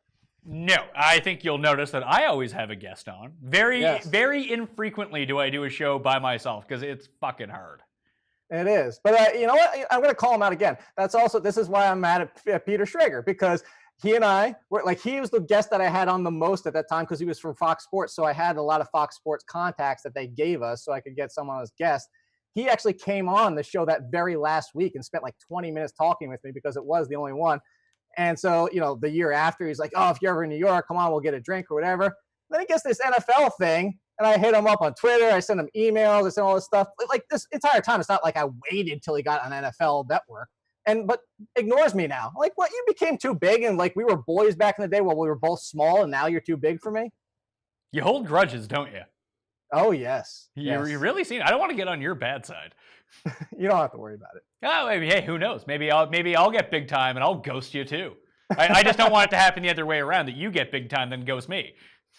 No, I think you'll notice that I always have a guest on. Very infrequently do I do a show by myself because it's fucking hard. It is. But you know what? I'm going to call him out again. This is why I'm mad at Peter Schrager, because he and I were like, he was the guest that I had on the most at that time because he was from Fox Sports. So I had a lot of Fox Sports contacts that they gave us so I could get someone as guest. He actually came on the show that very last week and spent like 20 minutes talking with me because it was the only one. And so, the year after, he's like, oh, if you're ever in New York, come on, we'll get a drink or whatever. Then he gets this NFL thing, and I hit him up on Twitter. I sent him emails. I sent all this stuff. Like this entire time, it's not like I waited till he got on NFL Network. But ignores me now. Like, what? You became too big, and like we were boys back in the day while we were both small, and now you're too big for me? You hold grudges, don't you? Oh, yes. You really seem. I don't want to get on your bad side. You don't have to worry about it. Oh, maybe. Hey, who knows? Maybe I'll get big time and I'll ghost you too. I just don't want it to happen the other way around. That you get big time then ghost me.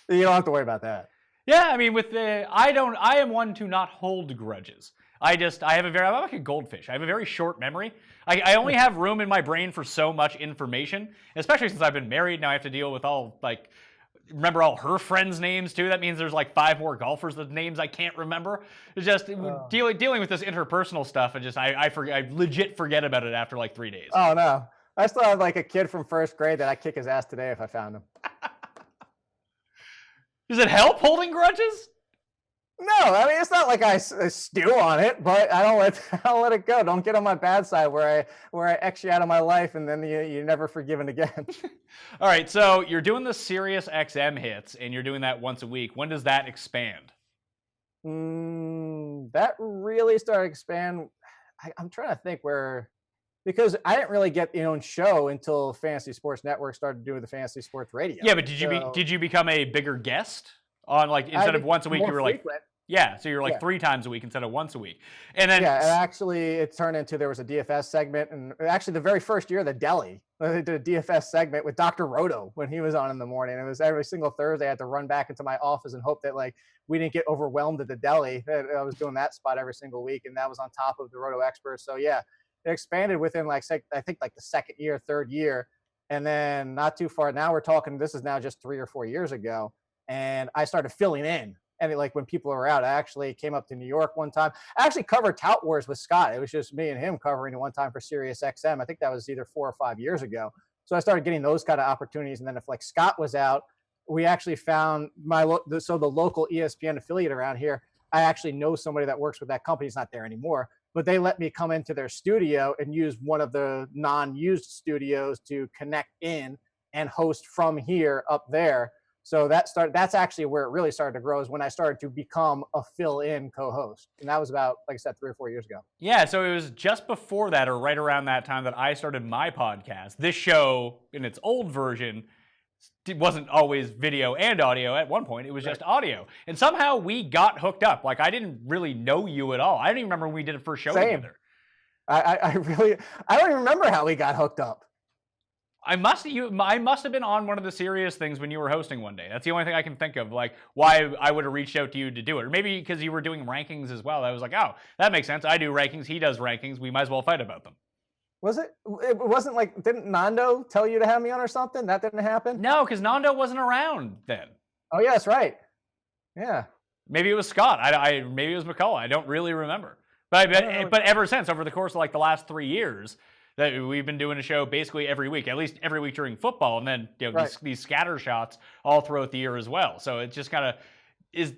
You don't have to worry about that. Yeah, I mean, I am one to not hold grudges. I'm like a goldfish. I have a very short memory. I only have room in my brain for so much information, especially since I've been married. Now I have to deal with remember all her friends' names too. That means there's like 5 more golfers with names I can't remember. It's just dealing with this interpersonal stuff, and I legit forget about it after like 3 days. Oh no, I still have like a kid from 1st grade that I'd kick his ass today if I found him. Does it help holding grudges? No, I mean it's not like I stew on it, but I don't let it go. Don't get on my bad side where I X you out of my life and then you're never forgiven again. All right, so you're doing the Sirius XM hits and you're doing that once a week. When does that expand? That really started to expand. I'm trying to think because I didn't really get the own show until Fantasy Sports Network started doing the Fantasy Sports Radio. Yeah, but did you become a bigger guest on instead of once a week you were frequent. So you're 3 times a week instead of once a week. And then and actually it turned into there was a DFS segment, and actually the very first year the Deli, they did a DFS segment with Dr. Roto when he was on in the morning. It was every single Thursday I had to run back into my office and hope that we didn't get overwhelmed at the Deli. I was doing that spot every single week, and that was on top of the Roto Experts. So yeah, it expanded within I think the 2nd year, 3rd year, and then not too far now we're talking. This is now just 3 or 4 years ago, and I started filling in. And when people were out, I actually came up to New York one time. I actually covered Tout Wars with Scott. It was just me and him covering it one time for Sirius XM. I think that was either 4 or 5 years ago. So I started getting those kind of opportunities. And then if Scott was out, we actually found the local ESPN affiliate around here. I actually know somebody that works with that company. He's not there anymore, but they let me come into their studio and use one of the non-used studios to connect in and host from here up there. So that's actually where it really started to grow, is when I started to become a fill-in co-host. And that was about, like I said, 3 or 4 years ago. Yeah, so it was just before that, or right around that time, that I started my podcast. This show, in its old version, it wasn't always video and audio. At one point, it was just audio. And somehow we got hooked up. I didn't really know you at all. I don't even remember when we did the first show together. I don't even remember how we got hooked up. I must have been on one of the Sirius things when you were hosting one day. That's the only thing I can think of, why I would have reached out to you to do it. Or maybe because you were doing rankings as well. I was like, oh, that makes sense. I do rankings. He does rankings. We might as well fight about them. Was it? It wasn't didn't Nando tell you to have me on or something? That didn't happen? No, because Nando wasn't around then. Oh, yeah, that's right. Yeah. Maybe it was Scott. Maybe it was McCullough. I don't really remember. But ever since, over the course of the last 3 years, that we've been doing a show basically every week, at least every week during football, and then these scatter shots all throughout the year as well. So it just kind of is.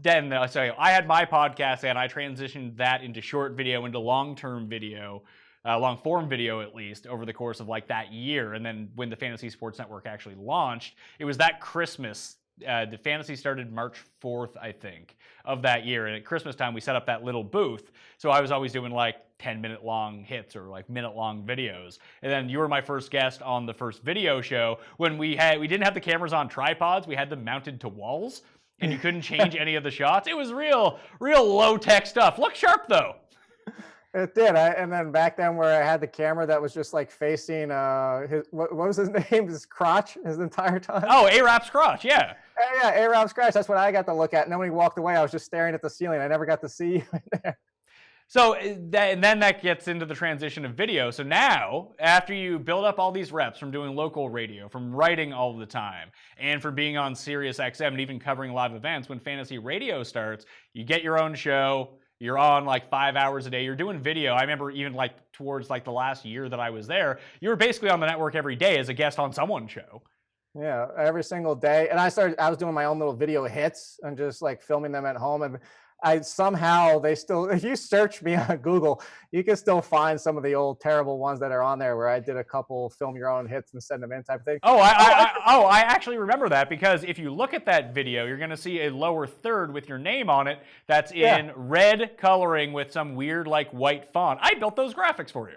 Then so I had my podcast and I transitioned that into short video, into long-term video, long-form video at least, over the course of that year. And then when the Fantasy Sports Network actually launched, it was that Christmas. The fantasy started March 4th, I think, of that year. And at Christmas time, we set up that little booth. So I was always doing 10-minute long hits or minute-long videos. And then you were my first guest on the first video show when we didn't have the cameras on tripods. We had them mounted to walls, and you couldn't change any of the shots. It was real low-tech stuff. Looked sharp, though. It did. And then back then where I had the camera that was just facing what was his name? His crotch his entire time. Oh, A-Rap's crotch, yeah. Yeah, A-Rap's crotch. That's what I got to look at. And then when he walked away, I was just staring at the ceiling. I never got to see you in there. So and then that gets into the transition of video. So now, after you build up all these reps from doing local radio, from writing all the time, and from being on Sirius XM and even covering live events, when fantasy radio starts, you get your own show. You're on 5 hours a day. You're doing video. I remember even towards the last year that I was there, you were basically on the network every day as a guest on someone's show. Yeah, every single day. And I was doing my own little video hits and just filming them at home. And if you search me on Google, you can still find some of the old terrible ones that are on there where I did a couple film your own hits and send them in type of thing. I actually remember that, because if you look at that video, you're going to see a lower third with your name on it that's in red coloring with some weird white font. I built those graphics for you.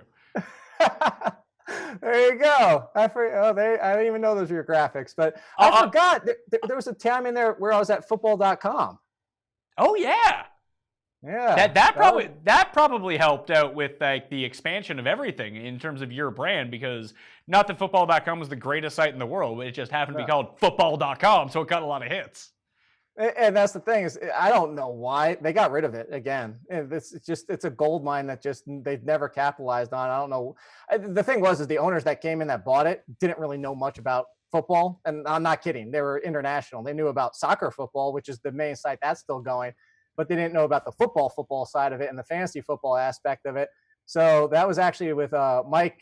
There you go. I didn't even know those were your graphics, but I forgot there was a time in there where I was at football.com. Oh yeah. Yeah. That probably helped out with the expansion of everything in terms of your brand, because not that football.com was the greatest site in the world, but it just happened to be called football.com, so it got a lot of hits. And that's the thing is, I don't know why they got rid of it again. And it's a gold mine that just they've never capitalized on. I don't know. The thing is the owners that came in that bought it didn't really know much about football. And I'm not kidding. They were international. They knew about soccer football, which is the main site that's still going, but they didn't know about the football side of it and the fantasy football aspect of it. So that was actually with Mike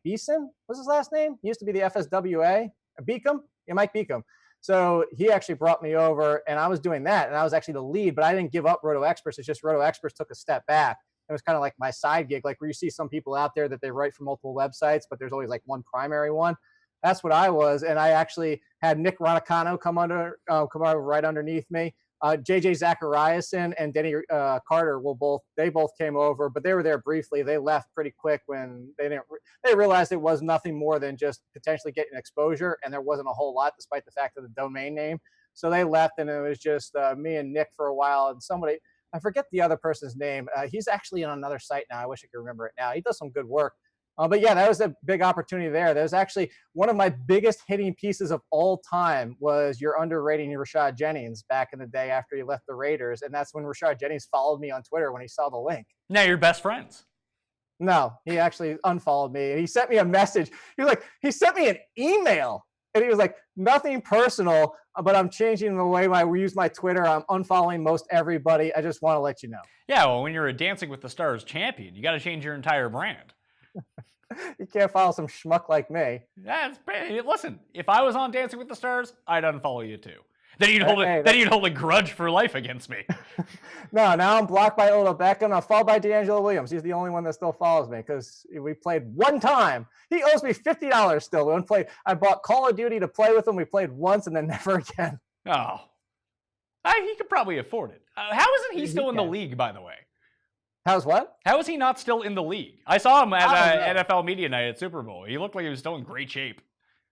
Beeson was his last name. He used to be the FSWA. Beacom? Yeah, Mike Beacom. So he actually brought me over, and I was doing that, and I was actually the lead, but I didn't give up Roto Experts. It's just Roto Experts took a step back. It was kind of like my side gig, like where you see some people out there that they write for multiple websites, but there's always like one primary one. That's what I was, and I actually had Nick Ronicano come over right underneath me. JJ Zachariason and Denny Carter both came over, but they were there briefly. They left pretty quick when they realized it was nothing more than just potentially getting exposure, and there wasn't a whole lot despite the fact of the domain name. So they left, and it was just me and Nick for a while, and somebody, I forget the other person's name. He's actually on another site now. I wish I could remember it now. He does some good work. But yeah, that was a big opportunity there. That was actually one of my biggest hitting pieces of all time was you're underrating Rashad Jennings back in the day after he left the Raiders. And that's when Rashad Jennings followed me on Twitter when he saw the link. Now you're best friends. No, he actually unfollowed me. He sent me a message. He sent me an email. And he was like, nothing personal, but I'm changing the way we use my Twitter. I'm unfollowing most everybody. I just want to let you know. Yeah, well, when you're a Dancing with the Stars champion, you got to change your entire brand. You can't follow some schmuck like me. Listen, if I was on Dancing with the Stars, I'd unfollow you too. Then you'd hold a grudge for life against me. No, now I'm blocked by Odell Beckham. I'm followed by D'Angelo Williams. He's the only one that still follows me because we played one time. He owes me $50 still. I bought Call of Duty to play with him. We played once and then never again. Oh, he could probably afford it. How isn't he still in the league, by the way? How's what? How is he not still in the league? I saw him at NFL Media Night at Super Bowl. He looked like he was still in great shape.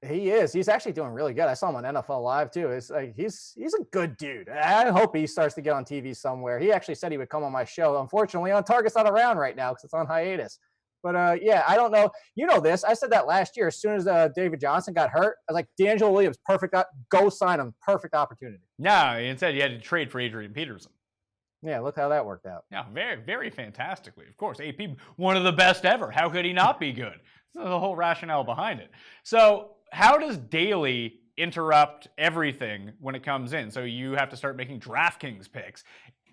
He is. He's actually doing really good. I saw him on NFL Live too. It's like he's a good dude. I hope he starts to get on TV somewhere. He actually said he would come on my show. Unfortunately, Target's not around right now because it's on hiatus. But yeah, I don't know. You know this. I said that last year. As soon as David Johnson got hurt, I was like, D'Angelo Williams, perfect. Go sign him. Perfect opportunity. No, instead you had to trade for Adrian Peterson. Yeah, look how that worked out. Yeah, very, very fantastically. Of course, AP, one of the best ever. How could he not be good? That's the whole rationale behind it. So how does daily interrupt everything when it comes in? So you have to start making DraftKings picks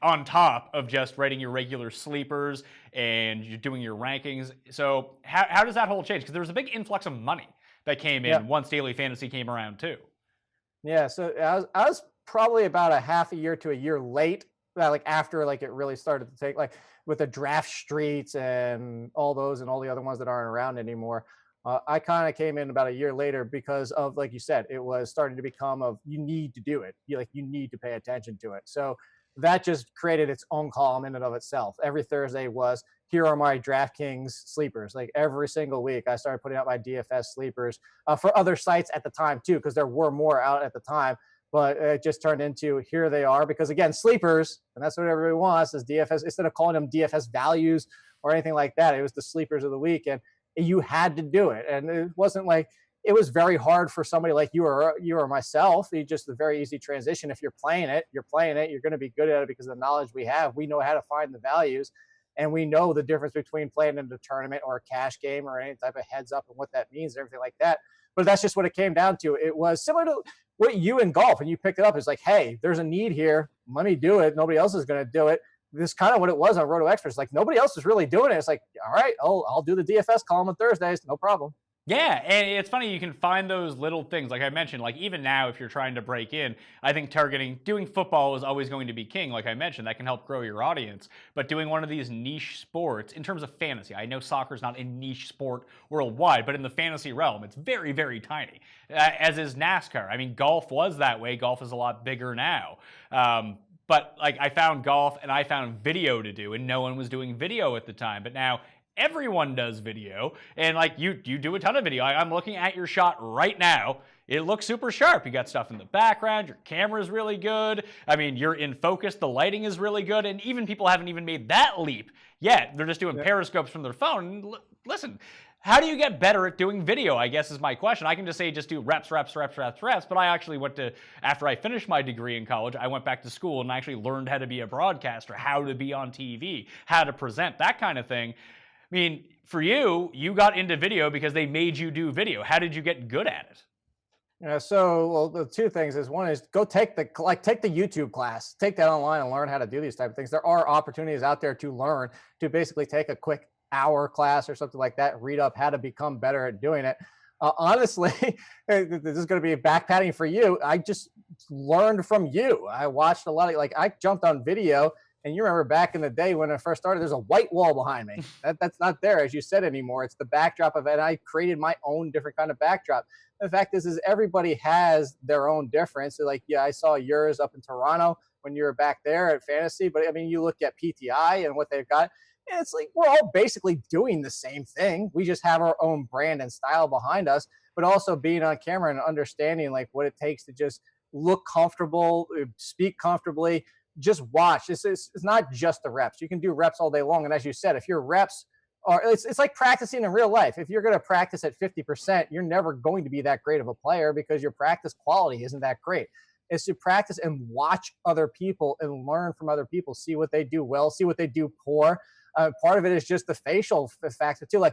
on top of just writing your regular sleepers and you're doing your rankings. So how does that whole change? Because there was a big influx of money that came in once daily fantasy came around too. Yeah, so I was probably about a half a year to a year late. Like after like it really started to take like with the draft streets and all those and all the other ones that aren't around anymore. I kind of came in about a year later because of, like you said, it was starting to become you need to do it. You need to pay attention to it. So that just created its own column in and of itself. Every Thursday was, here are my DraftKings sleepers. Like every single week I started putting out my DFS sleepers for other sites at the time too, because there were more out at the time. But it just turned into here they are because, again, sleepers, and that's what everybody wants is DFS. Instead of calling them DFS values or anything like that, it was the sleepers of the week. And you had to do it. And it wasn't like it was very hard for somebody like you or myself. It's just a very easy transition. If you're playing it, you're going to be good at it because of the knowledge we have. We know how to find the values. And we know the difference between playing in a tournament or a cash game or any type of heads up and what that means and everything like that. But that's just what it came down to. It was similar to what you in golf, and you picked it up. It's like, hey, there's a need here. Let me do it. Nobody else is going to do it. This is kind of what it was on Roto Experts. Like nobody else is really doing it. It's like, all right, I'll do the DFS column on Thursdays. No problem. Yeah, and it's funny, you can find those little things. Like I mentioned, like even now, if you're trying to break in, I think doing football is always going to be king. Like I mentioned, that can help grow your audience. But doing one of these niche sports, in terms of fantasy, I know soccer is not a niche sport worldwide, but in the fantasy realm, it's very, very tiny, as is NASCAR. I mean, golf was that way. Golf is a lot bigger now. But like I found golf and I found video to do, and no one was doing video at the time. But now everyone does video, and like you do a ton of video. I'm looking at your shot right now. It looks super sharp. You got stuff in the background. Your camera's really good. I mean, you're in focus. The lighting is really good, and even people haven't even made that leap yet. They're just doing periscopes from their phone. Listen, How do you get better at doing video, I guess is my question. I can just say just do reps, but I actually after I finished my degree in college, I went back to school and actually learned how to be a broadcaster, how to be on TV, how to present, that kind of thing. I mean, for you got into video because they made you do video. How did you get good at it? Yeah, so the two things is, one is go take the YouTube class, take that online and learn how to do these type of things. There are opportunities out there to learn, to basically take a quick hour class or something like that, read up how to become better at doing it. Honestly, this is going to be back patting for you. I just learned from you. I watched a lot of, I jumped on video, and you remember back in the day when I first started, there's a white wall behind me. That's not there, as you said, anymore. It's the backdrop of it. And I created my own different kind of backdrop. The fact is everybody has their own difference. So I saw yours up in Toronto when you were back there at Fantasy, but I mean, you look at PTI and what they've got, and it's we're all basically doing the same thing. We just have our own brand and style behind us, but also being on camera and understanding what it takes to just look comfortable, speak comfortably, just watch. It's not just the reps. You can do reps all day long. And as you said, if your reps it's like practicing in real life. If you're going to practice at 50%, you're never going to be that great of a player because your practice quality isn't that great. It's to practice and watch other people and learn from other people, see what they do well, see what they do poor. Part of it is just the facial factor too.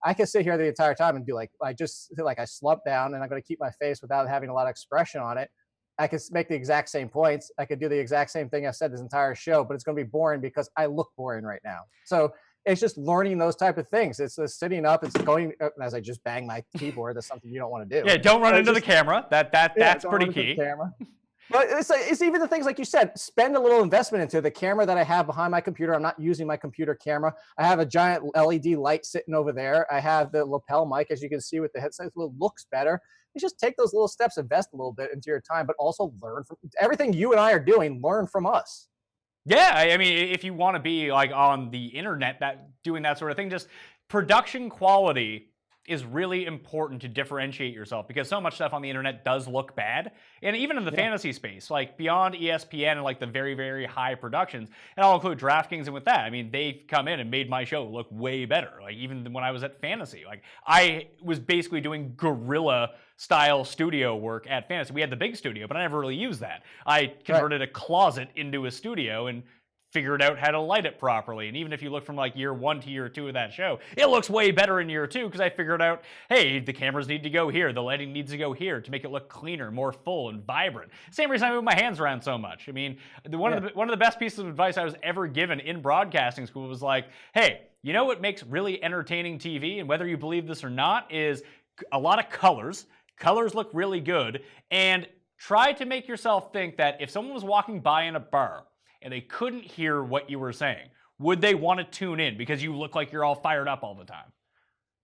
I can sit here the entire time and do I just feel I slump down and I'm going to keep my face without having a lot of expression on it. I could make the exact same points. I could do the exact same thing I've said this entire show, but it's going to be boring because I look boring right now. So it's just learning those type of things. It's sitting up, it's going, as I just bang my keyboard. That's something you don't want to do. Yeah, don't run into the camera. That's pretty key. But it's even the things like you said, spend a little investment into the camera that I have behind my computer. I'm not using my computer camera. I have a giant LED light sitting over there. I have the lapel mic, as you can see with the headset. It looks better. You just take those little steps, invest a little bit into your time, but also learn from everything you and I are doing. Learn from us. Yeah, I mean, if you want to be on the internet, doing that sort of thing, just production quality is really important to differentiate yourself because so much stuff on the internet does look bad. And even in the fantasy space, beyond ESPN and the very, very high productions, and I'll include DraftKings and with that, I mean, they've come in and made my show look way better. Even when I was at Fantasy, I was basically doing guerrilla style studio work at Fantasy. We had the big studio, but I never really used that. I converted a closet into a studio and figured out how to light it properly. And even if you look from year 1 to year 2 of that show, it looks way better in year 2 because I figured out, hey, the cameras need to go here, the lighting needs to go here to make it look cleaner, more full and vibrant. Same reason I move my hands around so much. I mean, one of the best pieces of advice I was ever given in broadcasting school was hey, you know what makes really entertaining TV, and whether you believe this or not, is a lot of colors. Colors look really good, and try to make yourself think that if someone was walking by in a bar and they couldn't hear what you were saying, would they want to tune in because you look like you're all fired up all the time?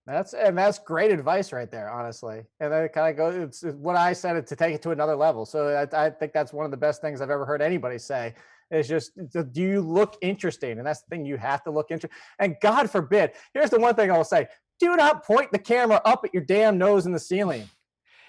That's great advice right there, honestly. And then it kind of goes, it's what I said, to take it to another level. So I think that's one of the best things I've ever heard anybody say. Is just, do you look interesting? And that's the thing, you have to look interesting. And God forbid, here's the one thing I will say, do not point the camera up at your damn nose in the ceiling.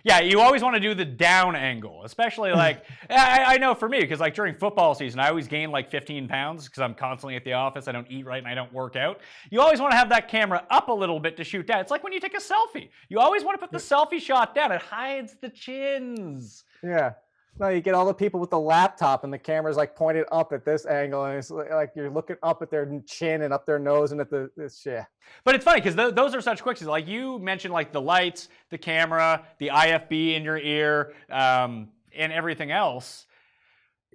Yeah, you always want to do the down angle, especially I know for me, because during football season, I always gain 15 pounds because I'm constantly at the office. I don't eat right and I don't work out. You always want to have that camera up a little bit to shoot down. It's like when you take a selfie. You always want to put the selfie shot down. It hides the chins. Yeah. No, you get all the people with the laptop and the camera's pointed up at this angle, and it's you're looking up at their chin and up their nose and at this. But it's funny because those are such quicks. You mentioned the lights, the camera, the IFB in your ear, and everything else.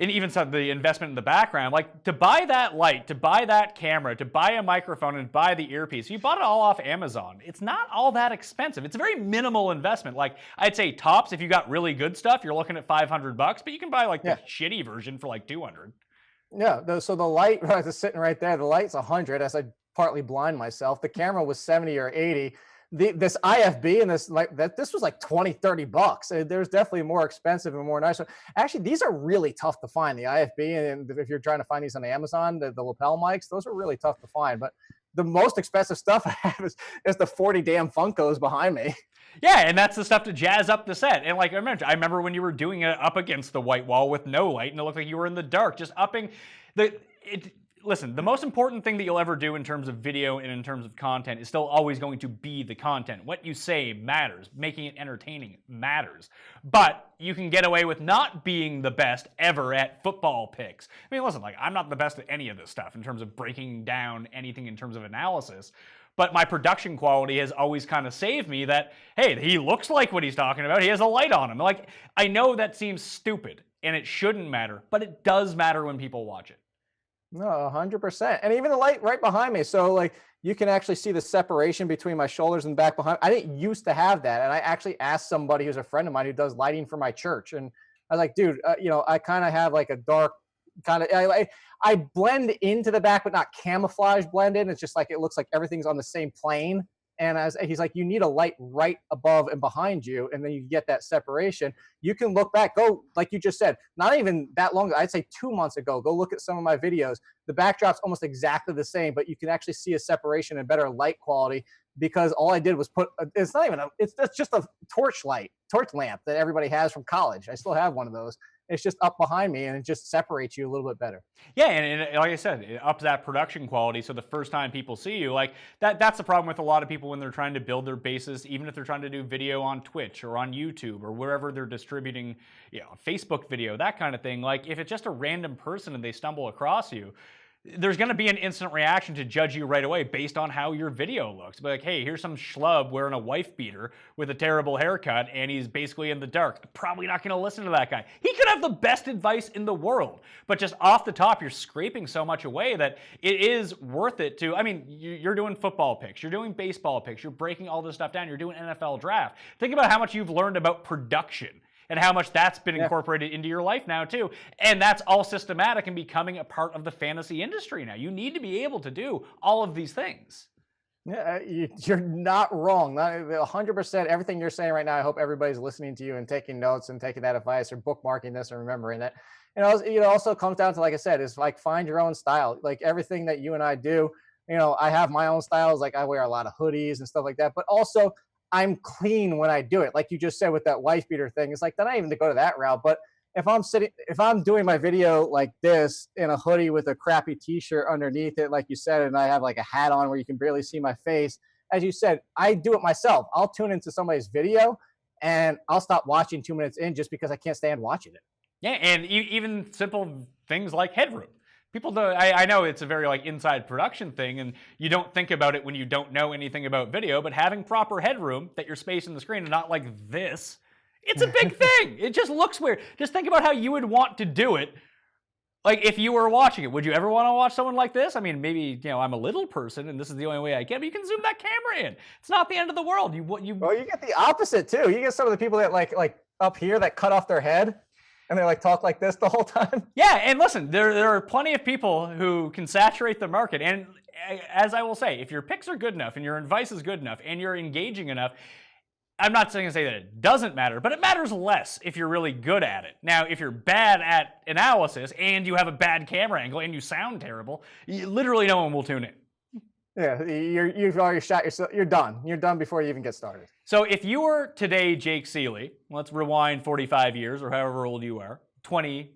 And even the investment in the background, to buy that light, to buy that camera, to buy a microphone and buy the earpiece, you bought it all off Amazon. It's not all that expensive. It's a very minimal investment. I'd say tops, if you got really good stuff, you're looking at $500, but you can buy the shitty version for $200. Yeah, so the light is sitting right there. The light's $100 as I partly blind myself. The camera was $70 or $80. This IFB and this was $20-$30. There's definitely more expensive and more nice. Actually, these are really tough to find. The IFB, and if you're trying to find these on Amazon, the lapel mics, those are really tough to find. But the most expensive stuff I have is the 40 damn Funkos behind me. Yeah, and that's the stuff to jazz up the set. And I remember when you were doing it up against the white wall with no light, and it looked like you were in the dark, just upping listen, the most important thing that you'll ever do in terms of video and in terms of content is still always going to be the content. What you say matters. Making it entertaining matters. But you can get away with not being the best ever at football picks. I mean, listen, like, I'm not the best at any of this stuff in terms of breaking down anything in terms of analysis. But my production quality has always kind of saved me that, hey, he looks like what he's talking about. He has a light on him. Like, I know that seems stupid and it shouldn't matter, but it does matter when people watch it. No, 100%. And even the light right behind me. So like you can actually see the separation between my shoulders and back behind. I didn't used to have that. And I actually asked somebody who's a friend of mine who does lighting for my church. And I was like, dude, I kind of have like a dark kind of, I blend into the back, but not camouflage blend in. It's just like, it looks like everything's on the same plane. And he's like, you need a light right above and behind you, and then you get that separation. You can look back, go, like you just said, not even that long, I'd say 2 months ago, go look at some of my videos. The backdrop's almost exactly the same, but you can actually see a separation and better light quality because all I did was put, it's just a torch lamp that everybody has from college. I still have one of those. It's just up behind me, and it just separates you a little bit better. Yeah, and like I said, it ups that production quality. So the first time people see you, like that's the problem with a lot of people when they're trying to build their bases, even if they're trying to do video on Twitch or on YouTube or wherever they're distributing, Facebook video, that kind of thing. Like if it's just a random person and they stumble across you, there's going to be an instant reaction to judge you right away based on how your video looks. But like, hey, here's some schlub wearing a wife beater with a terrible haircut, and he's basically in the dark. I'm probably not going to listen to that guy. He could have the best advice in the world, but just off the top, you're scraping so much away that it is worth it to, I mean, you're doing football picks, you're doing baseball picks, you're breaking all this stuff down, you're doing NFL draft. Think about how much you've learned about production and how much that's been incorporated into your life now too. And that's all systematic and becoming a part of the fantasy industry now. You need to be able to do all of these things. Yeah, you're not wrong. 100%. Everything you're saying right now, I hope everybody's listening to you and taking notes and taking that advice or bookmarking this and remembering it. And it also comes down to, like I said, is like find your own style. Like everything that you and I do, I have my own styles. Like I wear a lot of hoodies and stuff like that, but also I'm clean when I do it. Like you just said with that wife beater thing, it's like, not even to go to that route. But if I'm doing my video like this in a hoodie with a crappy t-shirt underneath it, like you said, and I have like a hat on where you can barely see my face, as you said, I do it myself. I'll tune into somebody's video and I'll stop watching 2 minutes in just because I can't stand watching it. Yeah, and even simple things like headroom. People do. I know it's a very like inside production thing, and you don't think about it when you don't know anything about video. But having proper headroom, that you're spacing the screen and not like this, it's a big thing. It just looks weird. Just think about how you would want to do it. Like if you were watching it, would you ever want to watch someone like this? I mean, maybe I'm a little person, and this is the only way I can. But you can zoom that camera in. It's not the end of the world. Well, you get the opposite too. You get some of the people that like up here that cut off their head. And they like talk like this the whole time. Yeah, and listen, there are plenty of people who can saturate the market. And as I will say, if your picks are good enough and your advice is good enough and you're engaging enough, I'm not going to say that it doesn't matter, but it matters less if you're really good at it. Now, if you're bad at analysis and you have a bad camera angle and you sound terrible, literally no one will tune in. Yeah, you've already shot yourself. You're done. You're done before you even get started. So if you were today Jake Ciely, let's rewind 45 years or however old you are, 20,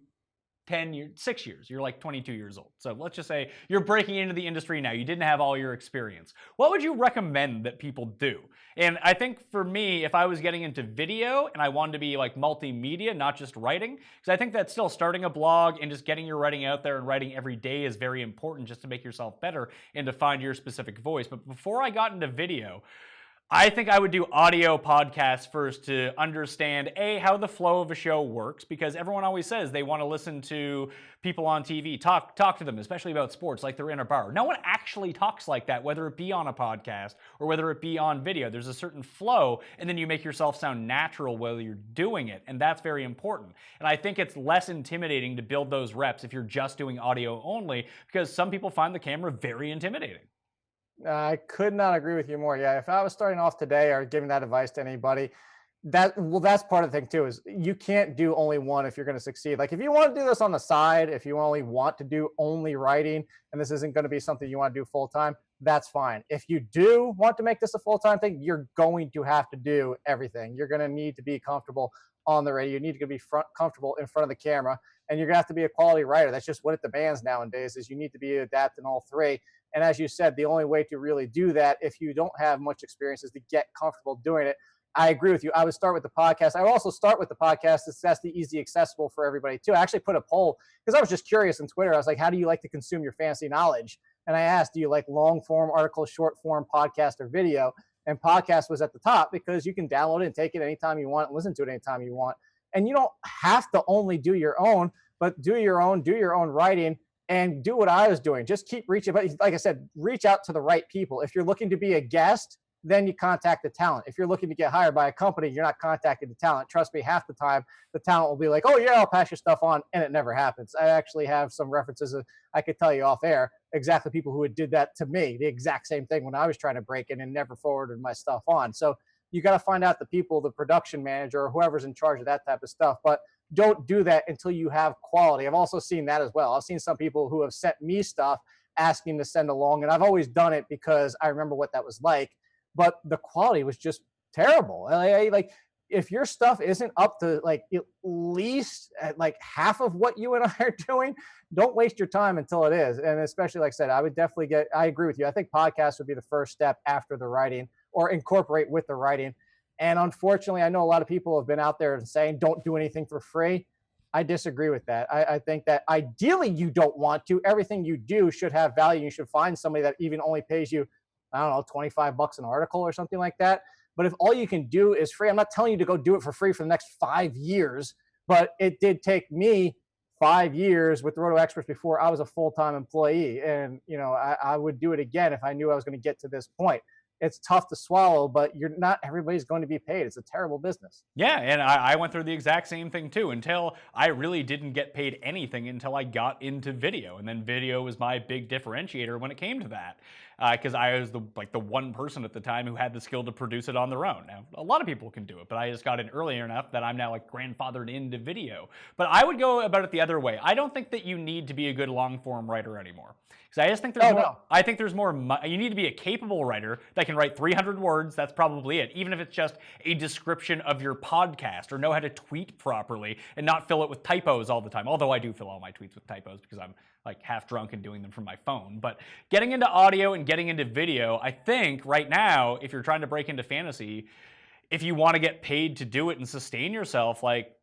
10 years, 6 years, you're like 22 years old. So let's just say you're breaking into the industry now. You didn't have all your experience. What would you recommend that people do? And I think for me, if I was getting into video and I wanted to be like multimedia, not just writing, because I think that still starting a blog and just getting your writing out there and writing every day is very important just to make yourself better and to find your specific voice. But before I got into video, I think I would do audio podcasts first to understand, how the flow of a show works, because everyone always says they want to listen to people on TV, talk to them, especially about sports, like they're in a bar. No one actually talks like that, whether it be on a podcast or whether it be on video. There's a certain flow, and then you make yourself sound natural while you're doing it, and that's very important. And I think it's less intimidating to build those reps if you're just doing audio only, because some people find the camera very intimidating. I could not agree with you more. Yeah, if I was starting off today or giving that advice to anybody, that's part of the thing too, is you can't do only one if you're going to succeed. Like if you want to do this on the side, if you only want to do only writing, and this isn't going to be something you want to do full time, that's fine. If you do want to make this a full-time thing, you're going to have to do everything. You're going to need to be comfortable on the radio. You need to be comfortable in front of the camera, and you're gonna have to be a quality writer. That's just what it demands nowadays. Is you need to be adept in all three. And as you said, the only way to really do that, if you don't have much experience, is to get comfortable doing it. I agree with you. I would start with the podcast. I would also start with the podcast. That's the easy accessible for everybody too. I actually put a poll because I was just curious on Twitter. I was like, how do you like to consume your fantasy knowledge? And I asked, do you like long form articles, short form podcast, or video? And podcast was at the top because you can download it and take it anytime you want, and listen to it anytime you want. And you don't have to only do your own, but do your own writing, and do what I was doing. Just keep reaching. But like I said, reach out to the right people. If you're looking to be a guest, then you contact the talent. If you're looking to get hired by a company, you're not contacting the talent. Trust me, half the time, the talent will be like, oh yeah, I'll pass your stuff on. And it never happens. I actually have some references that I could tell you off air, exactly people who had did that to me, the exact same thing when I was trying to break in and never forwarded my stuff on. So you got to find out the people, the production manager, or whoever's in charge of that type of stuff. But don't do that until you have quality. I've also seen that as well. I've seen some people who have sent me stuff asking to send along, and I've always done it because I remember what that was like. But the quality was just terrible. Like if your stuff isn't up to like at least at like half of what you and I are doing, don't waste your time until it is. And especially, like I said, I would definitely I agree with you. I think podcasts would be the first step after the writing, or incorporate with the writing. And unfortunately, I know a lot of people have been out there and saying, don't do anything for free. I disagree with that. I think that ideally you don't want to. Everything you do should have value. You should find somebody that even only pays you, I don't know, $25 an article or something like that. But if all you can do is free, I'm not telling you to go do it for free for the next 5 years, but it did take me 5 years with the Roto Experts before I was a full-time employee. And, you know, I would do it again if I knew I was going to get to this point. It's tough to swallow, but not everybody's going to be paid. It's a terrible business. Yeah, and I went through the exact same thing too, until I really didn't get paid anything until I got into video. And then video was my big differentiator when it came to that. Because I was the one person at the time who had the skill to produce it on their own. Now, a lot of people can do it, but I just got in earlier enough that I'm now like grandfathered into video. But I would go about it the other way. I don't think that you need to be a good long form writer anymore. Because I just think there's more. No. I think there's more. You need to be a capable writer that can write 300 words. That's probably it. Even if it's just a description of your podcast, or know how to tweet properly and not fill it with typos all the time. Although I do fill all my tweets with typos because I'm like half drunk and doing them from my phone. But getting into audio and getting into video, I think right now, if you're trying to break into fantasy, if you want to get paid to do it and sustain yourself, like,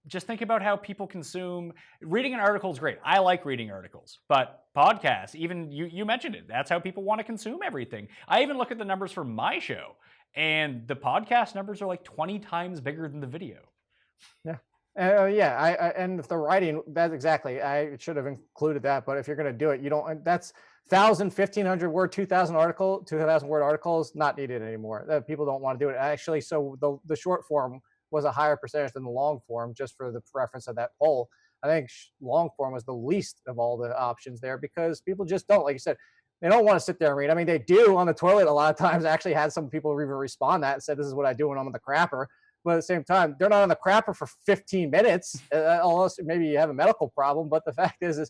just think about how people consume. Reading an article is great. I like reading articles, but podcasts, even you mentioned it, that's how people want to consume everything. I even look at the numbers for my show, and the podcast numbers are like 20 times bigger than the video. Yeah. And if the writing, that's exactly, I should have included that, but if you're going to do it, you don't, that's 1,000, 1,500 word, 2,000 word articles, not needed anymore. People don't want to do it. Actually, so the short form was a higher percentage than the long form, just for the reference of that poll. I think long form was the least of all the options there because people just don't, like you said, they don't want to sit there and read. I mean, they do on the toilet a lot of times. I actually had some people even respond that and said, this is what I do when I'm on the crapper. But at the same time, they're not on the crapper for 15 minutes, unless maybe you have a medical problem. But the fact is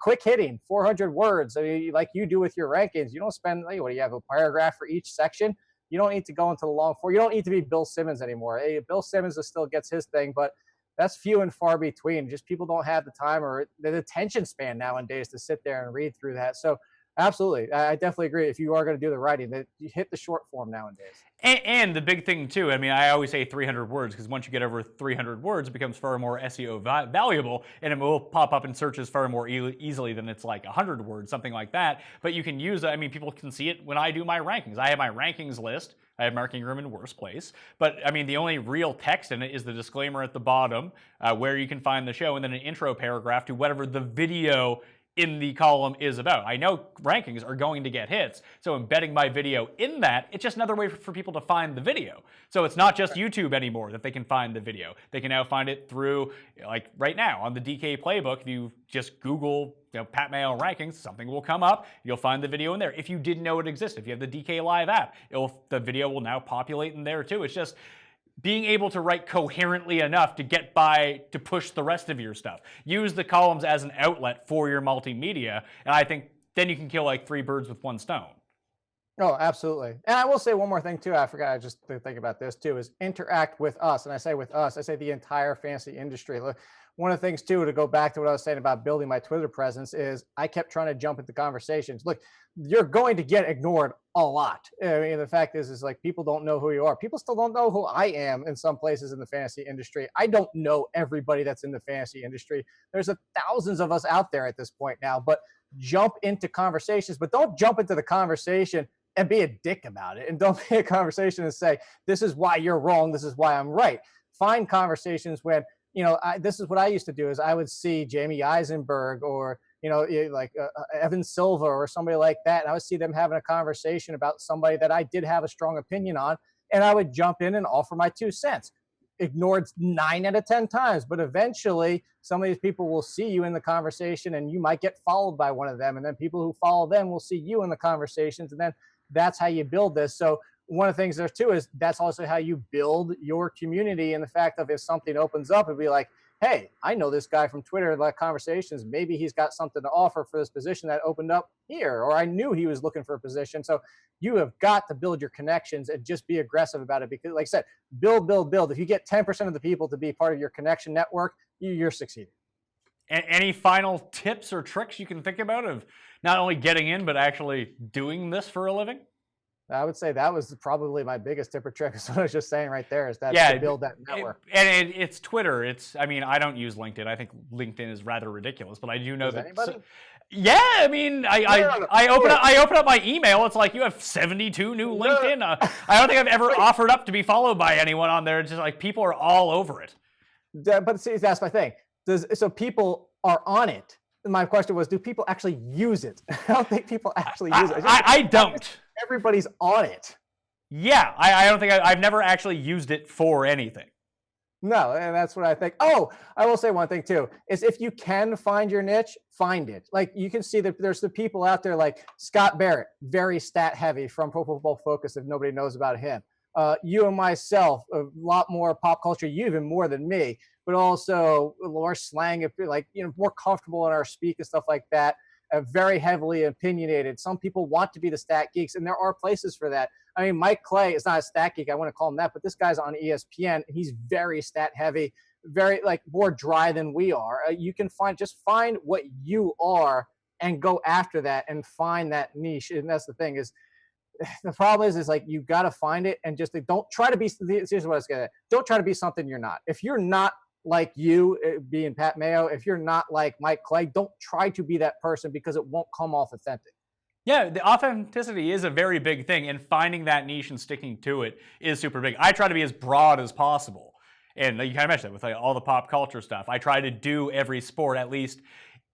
quick hitting, 400 words. I mean, like you do with your rankings, you don't spend, what do you have, a paragraph for each section? You don't need to go into the long form. You don't need to be Bill Simmons anymore. Bill Simmons still gets his thing, but that's few and far between. Just people don't have the time or the attention span nowadays to sit there and read through that. So absolutely, I definitely agree. If you are going to do the writing, that you hit the short form nowadays. And the big thing too, I mean, I always say 300 words because once you get over 300 words, it becomes far more SEO valuable, and it will pop up in searches far more easily than it's like 100 words, something like that. But you can use, I mean, people can see it when I do my rankings. I have my rankings list. I have Marking Room in worst place. But I mean, the only real text in it is the disclaimer at the bottom, where you can find the show, and then an intro paragraph to whatever the video in the column is about. I know rankings are going to get hits, so embedding my video in that, it's just another way for people to find the video. So it's not just YouTube anymore that they can find the video. They can now find it through, like right now on the DK playbook, if you just Google Pat Mayo rankings, something will come up. You'll find the video in there. If you didn't know it existed, if you have the DK Live app, the video will now populate in there too. It's just being able to write coherently enough to get by to push the rest of your stuff. Use the columns as an outlet for your multimedia, and I think then you can kill like 3 birds with 1 stone. Oh, absolutely. And I will say one more thing too. I forgot. I just to think about this too is interact with us. And I say with us, I say the entire fantasy industry. Look, one of the things too, to go back to what I was saying about building my Twitter presence is I kept trying to jump into conversations. Look, you're going to get ignored a lot. I mean, the fact is like people don't know who you are. People still don't know who I am in some places in the fantasy industry. I don't know everybody that's in the fantasy industry. There's thousands of us out there at this point now, but jump into conversations, but don't jump into the conversation and be a dick about it. And don't be a conversation and say, this is why you're wrong. This is why I'm right. Find conversations when, this is what I used to do is I would see Jamie Eisenberg or, like Evan Silva or somebody like that. And I would see them having a conversation about somebody that I did have a strong opinion on. And I would jump in and offer my 2 cents. Ignored 9 out of 10 times, but eventually some of these people will see you in the conversation and you might get followed by one of them. And then people who follow them will see you in the conversations. And then that's how you build this. So one of the things there too is that's also how you build your community. And the fact of if something opens up, it'd be like, hey, I know this guy from Twitter, like conversations. Maybe he's got something to offer for this position that opened up here, or I knew he was looking for a position. So you have got to build your connections and just be aggressive about it. Because like I said, build. If you get 10% of the people to be part of your connection network, you're succeeding. Any final tips or tricks you can think about of not only getting in, but actually doing this for a living? I would say that was probably my biggest tip or trick. Is what I was just saying right there is that to build that network. It's Twitter. I don't use LinkedIn. I think LinkedIn is rather ridiculous, but I do know that. Yeah, I mean, I open up my email. It's like you have 72 new LinkedIn. I don't think I've ever offered up to be followed by anyone on there. It's just like people are all over it. But see, that's my thing. So people are on it. My question was, do people actually use it? I don't think people actually use it. I don't. Everybody's on it. Yeah, I don't think I've never actually used it for anything. No, and that's what I think. Oh, I will say one thing too, is if you can find your niche, find it. Like you can see that there's the people out there like Scott Barrett, very stat heavy from Pro Football Focus if nobody knows about him. You and myself, a lot more pop culture, you even more than me, but also more slang, like, more comfortable in our speak and stuff like that. Very heavily opinionated. Some people want to be the stat geeks, and there are places for that. I mean, Mike Clay is not a stat geek. I want to call him that, but this guy's on ESPN. He's very stat heavy, very like more dry than we are. You can find what you are and go after that and find that niche. And that's the thing is, the problem is like you got to find it and just don't try to be. Here's what I was getting at. Don't try to be something you're not. If you're not like you being Pat Mayo, if you're not like Mike Clay, don't try to be that person because it won't come off authentic. Yeah, the authenticity is a very big thing, and finding that niche and sticking to it is super big. I try to be as broad as possible, and you kind of mentioned that with like all the pop culture stuff. I try to do every sport at least.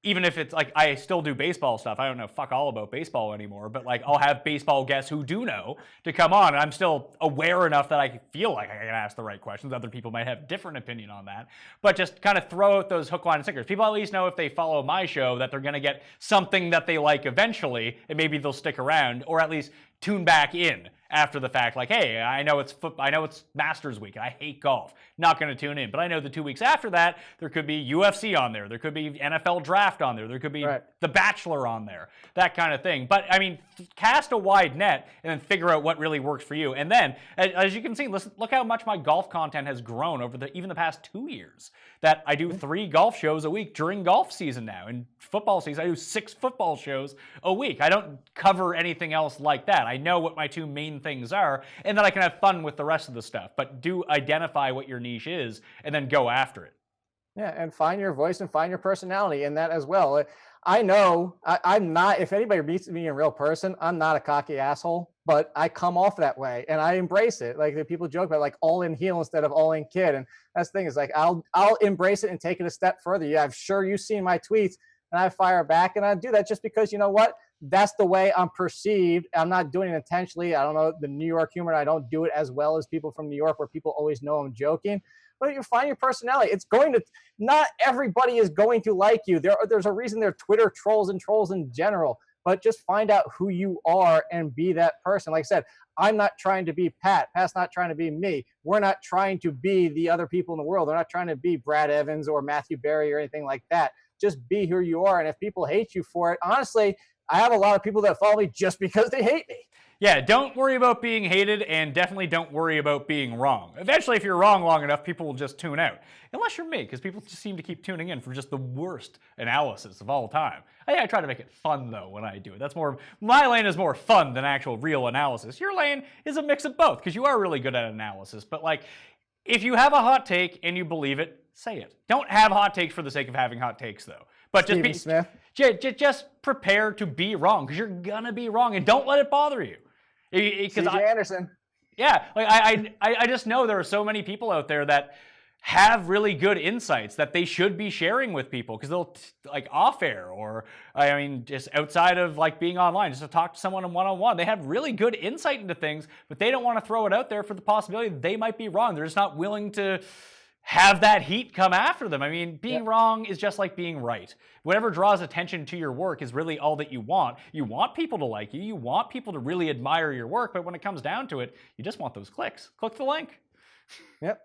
Even if it's like I still do baseball stuff, I don't know fuck all about baseball anymore, but like I'll have baseball guests who do know to come on, and I'm still aware enough that I feel like I can ask the right questions. Other people might have a different opinion on that, but just kind of throw out those hook, line, and sinkers. People at least know if they follow my show that they're going to get something that they like eventually, and maybe they'll stick around, or at least tune back in after the fact. Like, hey, I know it's Masters week. I hate golf. Not going to tune in. But I know the 2 weeks after that, there could be UFC on there. There could be NFL draft on there. There could be The Bachelor on there. That kind of thing. But, I mean, cast a wide net and then figure out what really works for you. And then, as you can see, look how much my golf content has grown over even the past 2 years. That I do 3 golf shows a week during golf season now. In football season, I do 6 football shows a week. I don't cover anything else like that. I know what my 2 main things are, and then I can have fun with the rest of the stuff. But do identify what your niche is, and then go after it. Yeah, and find your voice and find your personality in that as well. I know I'm not, if anybody meets me in real person, I'm not a cocky asshole, but I come off that way and I embrace it. Like the people joke about like all in heel instead of all in kid. And that's the thing is like, I'll embrace it and take it a step further. Yeah, I'm sure you've seen my tweets and I fire back, and I do that just because, you know what? That's the way I'm perceived. I'm not doing it intentionally. I don't know the New York humor. I don't do it as well as people from New York where people always know I'm joking. But you find your personality. It's going to, not everybody is going to like you. There's a reason they're Twitter trolls and trolls in general. But just find out who you are and be that person. Like I said, I'm not trying to be Pat. Pat's not trying to be me. We're not trying to be the other people in the world. They're not trying to be Brad Evans or Matthew Berry or anything like that. Just be who you are. And if people hate you for it, honestly, I have a lot of people that follow me just because they hate me. Yeah, don't worry about being hated, and definitely don't worry about being wrong. Eventually, if you're wrong long enough, people will just tune out. Unless you're me, because people just seem to keep tuning in for just the worst analysis of all time. I try to make it fun, though, when I do it. That's more, my lane is more fun than actual real analysis. Your lane is a mix of both, because you are really good at analysis. But, like, if you have a hot take and you believe it, say it. Don't have hot takes for the sake of having hot takes, though. But just prepare to be wrong, because you're gonna be wrong, and don't let it bother you. CJ Anderson. Yeah, like I just know there are so many people out there that have really good insights that they should be sharing with people, because they'll like off air, or I mean just outside of like being online, just to talk to someone one-on-one. They have really good insight into things, but they don't want to throw it out there for the possibility that they might be wrong. They're just not willing to have that heat come after them. I mean, being wrong is just like being right. Whatever draws attention to your work is really all that you want. You want people to like you. You want people to really admire your work. But when it comes down to it, you just want those clicks. Click the link. Yep.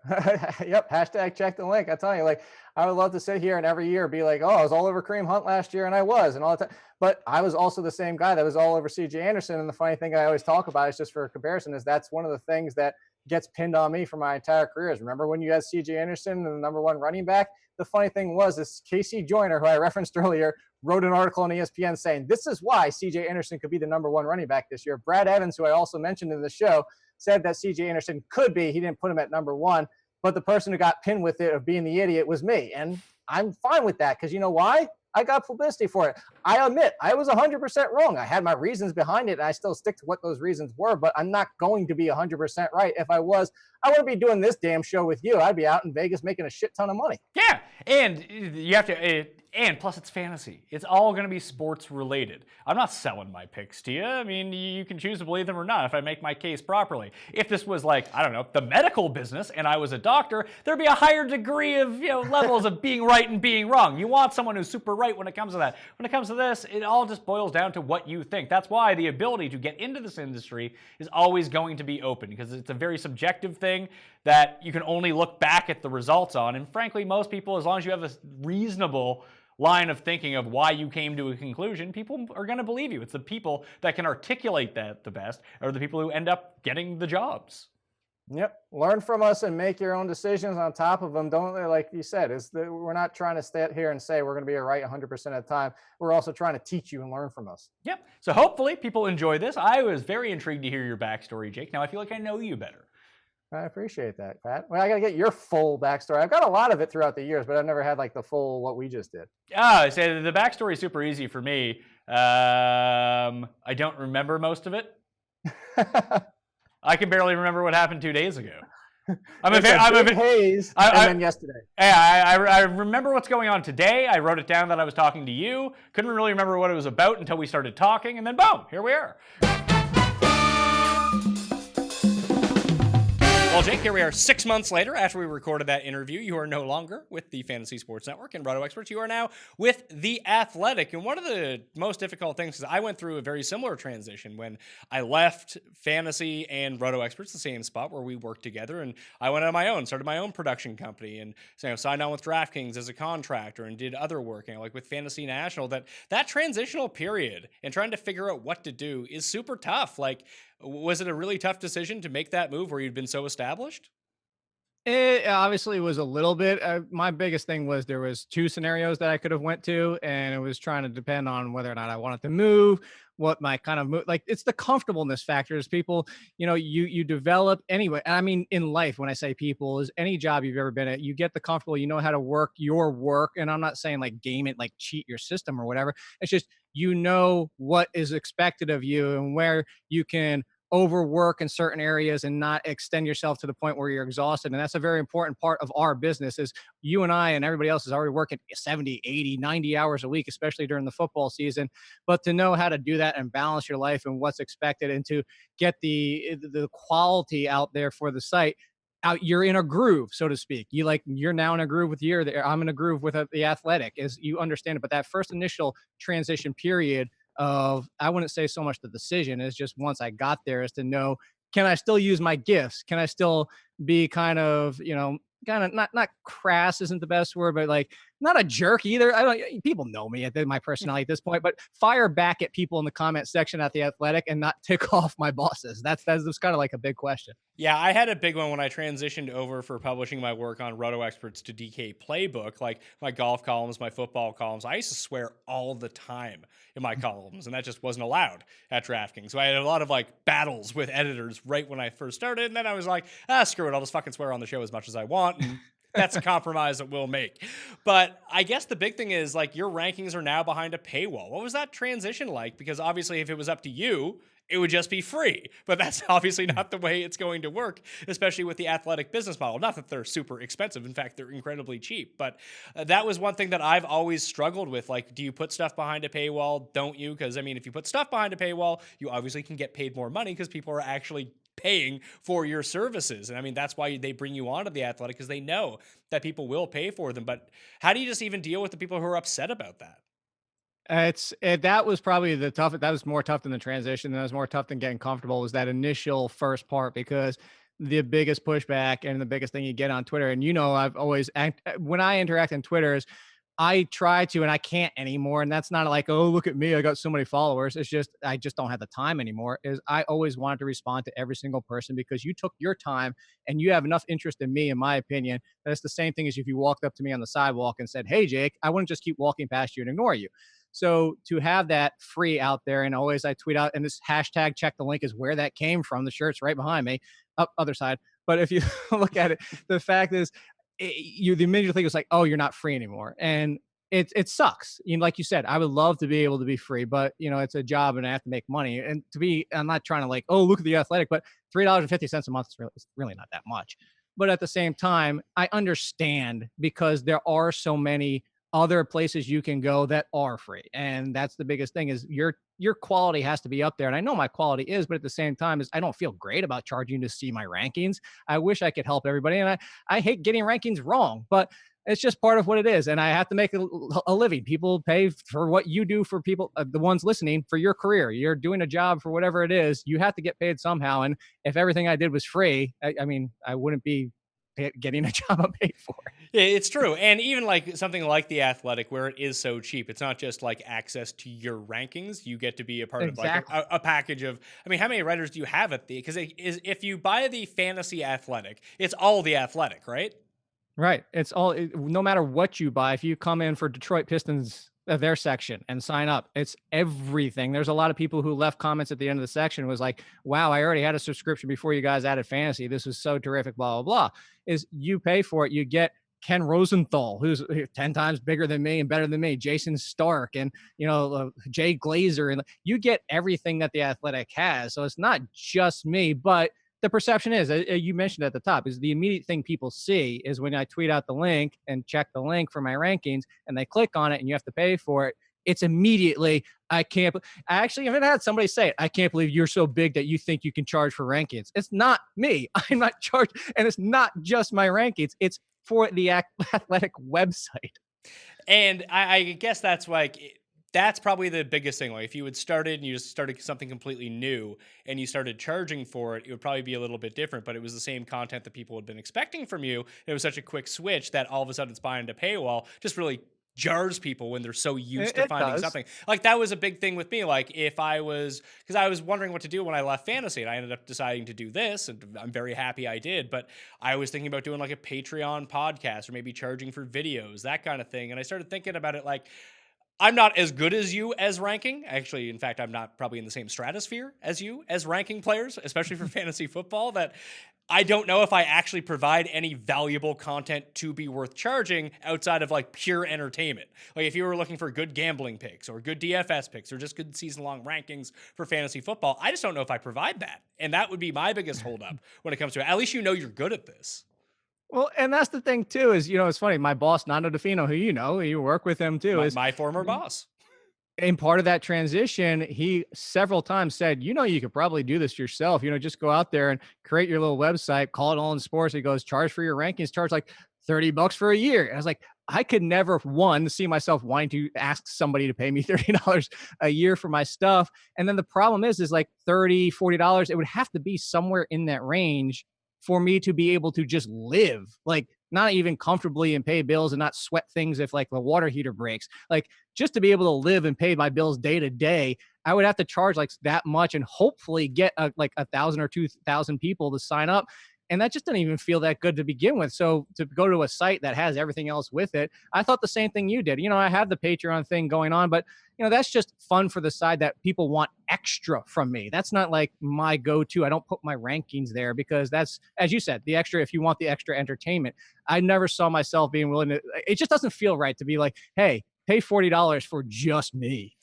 Yep. Hashtag check the link. I tell you, like, I would love to sit here and every year be like, oh, I was all over Kareem Hunt last year, and I was, and all the time. But I was also the same guy that was all over CJ Anderson. And the funny thing I always talk about is, just for comparison, is that's one of the things that gets pinned on me for my entire career. Is remember when you had CJ Anderson, the number one running back? The funny thing was, this Casey Joyner, who I referenced earlier, wrote an article on ESPN saying this is why CJ Anderson could be the number one running back this year. Brad Evans, who I also mentioned in the show, said that CJ Anderson could be. He didn't put him at number one, but the person who got pinned with it of being the idiot was me. And I'm fine with that, because you know why? I got publicity for it. I admit I was 100% wrong. I had my reasons behind it, and I still stick to what those reasons were, but I'm not going to be 100% right. If I was, I wouldn't be doing this damn show with you. I'd be out in Vegas making a shit ton of money. Yeah, and you have to, and plus it's fantasy. It's all going to be sports related. I'm not selling my picks to you. I mean, you can choose to believe them or not if I make my case properly. If this was like, I don't know, the medical business and I was a doctor, there'd be a higher degree of, levels of being right and being wrong. You want someone who's super right when it comes to that. When it comes to this, it all just boils down to what you think. That's why the ability to get into this industry is always going to be open, because it's a very subjective thing that you can only look back at the results on. And frankly, most people, as long as you have a reasonable line of thinking of why you came to a conclusion, people are going to believe you. It's the people that can articulate that the best are the people who end up getting the jobs. Yep. Learn from us and make your own decisions on top of them. Don't, like you said, we're not trying to stay here and say we're going to be right 100% of the time. We're also trying to teach you and learn from us. Yep. So hopefully people enjoy this. I was very intrigued to hear your backstory, Jake. Now I feel like I know you better. I appreciate that, Pat. Well, I got to get your full backstory. I've got a lot of it throughout the years, but I've never had like the full what we just did. So the backstory is super easy for me. I don't remember most of it. I can barely remember what happened 2 days ago. I'm a bit haze. And then yesterday. Yeah, I remember what's going on today. I wrote it down that I was talking to you. Couldn't really remember what it was about until we started talking, and then boom, here we are. Well, Jake, here we are 6 months later after we recorded that interview. You are no longer with the Fantasy Sports Network and Roto Experts. You are now with The Athletic. And one of the most difficult things is I went through a very similar transition when I left Fantasy and Roto Experts, the same spot where we worked together. And I went on my own, started my own production company, and signed on with DraftKings as a contractor and did other work, like with Fantasy National. That transitional period and trying to figure out what to do is super tough. Like, was it a really tough decision to make that move where you'd been so established? It obviously was a little bit. My biggest thing was there was two scenarios that I could have went to, and it was trying to depend on whether or not I wanted to move, what my kind of move, like it's the comfortableness factors. People, you develop anyway. I mean, in life, when I say people, is any job you've ever been at, you get the comfortable, you know how to work your work. And I'm not saying like game it, like cheat your system or whatever. It's just, what is expected of you and where you can overwork in certain areas and not extend yourself to the point where you're exhausted. And that's a very important part of our business. Is you and I and everybody else is already working 70, 80, 90 hours a week, especially during the football season. But to know how to do that and balance your life and what's expected, and to get the quality out there for the site, you're in a groove, so to speak. You're now in a groove with I'm in a groove with The Athletic, as you understand it. But that first initial transition period of, I wouldn't say so much the decision, is just once I got there, is to know, can I still use my gifts? Can I still be kind of not crass isn't the best word, but like not a jerk either. I don't. People know me at my personality at this point, but fire back at people in the comment section at the Athletic and not tick off my bosses. That's kind of like a big question. Yeah, I had a big one when I transitioned over for publishing my work on Roto Experts to DK Playbook, like my golf columns, my football columns. I used to swear all the time in my columns, and that just wasn't allowed at DraftKings. So I had a lot of like battles with editors right when I first started, and then I was like, screw it, I'll just fucking swear on the show as much as I want. And that's a compromise that we'll make. But I guess the big thing is like your rankings are now behind a paywall. What was that transition like? Because obviously if it was up to you, it would just be free. But that's obviously not the way it's going to work, especially with the Athletic business model. Not that they're super expensive. In fact, they're incredibly cheap. But that was one thing that I've always struggled with. Like, do you put stuff behind a paywall? Don't you? Because, I mean, if you put stuff behind a paywall, you obviously can get paid more money because people are actually paying for your services. And I mean, that's why they bring you onto the Athletic, because they know that people will pay for them. But how do you just even deal with the people who are upset about that? That was probably the toughest. That was more tough than the transition. That was more tough than getting comfortable, was that initial first part, because the biggest pushback and the biggest thing you get on Twitter, and I've always when I interact on Twitter is I try to, and I can't anymore. And that's not like, oh, look at me, I got so many followers. It's just, I just don't have the time anymore. Is I always wanted to respond to every single person, because you took your time and you have enough interest in me, in my opinion, that it's the same thing as if you walked up to me on the sidewalk and said, hey, Jake, I wouldn't just keep walking past you and ignore you. So to have that free out there, and always I tweet out, and this hashtag check the link is where that came from. The shirt's right behind me, up other side. But if you look at it, the fact is, the immediate thing is like, oh, you're not free anymore. And it sucks. Like you said, I would love to be able to be free, but it's a job and I have to make money. And I'm not trying to like, oh, look at the Athletic, but $3.50 a month is really not that much. But at the same time, I understand, because there are so many other places you can go that are free. And that's the biggest thing, is your quality has to be up there. And I know my quality is, but at the same time, is I don't feel great about charging to see my rankings. I wish I could help everybody. And I hate getting rankings wrong, but it's just part of what it is. And I have to make a living. People pay for what you do for people, the ones listening, for your career. You're doing a job for whatever it is. You have to get paid somehow. And if everything I did was free, I mean, I wouldn't be getting a job I'm paid for. Yeah, it's true. And even like something like the Athletic, where it is so cheap, it's not just like access to your rankings. You get to be a part of like a package of, I mean, how many writers do you have at the, because if you buy the Fantasy Athletic, it's all the Athletic, right? Right. It's all, no matter what you buy, if you come in for Detroit Pistons, their section, and sign up, it's everything. There's a lot of people who left comments at the end of the section, was like, wow, I already had a subscription before you guys added fantasy. This was so terrific, blah, blah, blah. Is you pay for it. You get Ken Rosenthal, who's 10 times bigger than me and better than me, Jason Stark, and Jay Glazer, and you get everything that the Athletic has. So it's not just me, but the perception is, you mentioned at the top, is the immediate thing people see is when I tweet out the link and check the link for my rankings, and they click on it and you have to pay for it. It's immediately, I actually haven't had somebody say it. I can't believe you're so big that you think you can charge for rankings. It's not me. I'm not charged. And it's not just my rankings. It's for the Athletic website. And I guess that's like, that's probably the biggest thing. Like if you had started and you just started something completely new and you started charging for it, it would probably be a little bit different, but it was the same content that people had been expecting from you. It was such a quick switch that all of a sudden it's behind a paywall, just really jars people when they're so used to finding something. Like that was a big thing with me. Like if I was, because I was wondering what to do when I left fantasy, and I ended up deciding to do this, and I'm very happy I did, but I was thinking about doing like a Patreon podcast or maybe charging for videos, that kind of thing. And I started thinking about it like, I'm not as good as you as ranking. Actually, in fact, I'm not probably in the same stratosphere as you as ranking players, especially for fantasy football, that I don't know if I actually provide any valuable content to be worth charging outside of like pure entertainment. Like if you were looking for good gambling picks or good DFS picks or just good season-long rankings for fantasy football, I just don't know if I provide that. And that would be my biggest holdup when it comes to it. At least you're good at this. Well, and that's the thing too, is, it's funny. My boss, Nando DeFino, who you work with him too, is my former boss. In part of that transition, he several times said, you could probably do this yourself. Just go out there and create your little website, call it All in Sports. He goes, charge for your rankings, charge like $30 for a year. And I was like, I could never, see myself wanting to ask somebody to pay me $30 a year for my stuff. And then the problem is like $30, $40. It would have to be somewhere in that range for me to be able to just live. Like not even comfortably and pay bills and not sweat things if like the water heater breaks. Like just to be able to live and pay my bills day to day, I would have to charge like that much and hopefully get like 1,000 or 2,000 people to sign up. And that just didn't even feel that good to begin with. So to go to a site that has everything else with it, I thought the same thing you did. I have the Patreon thing going on, but that's just fun for the side that people want extra from me. That's not like my go-to. I don't put my rankings there because that's, as you said, the extra, if you want the extra entertainment. I never saw myself being willing to, it just doesn't feel right to be like, hey, pay $40 for just me.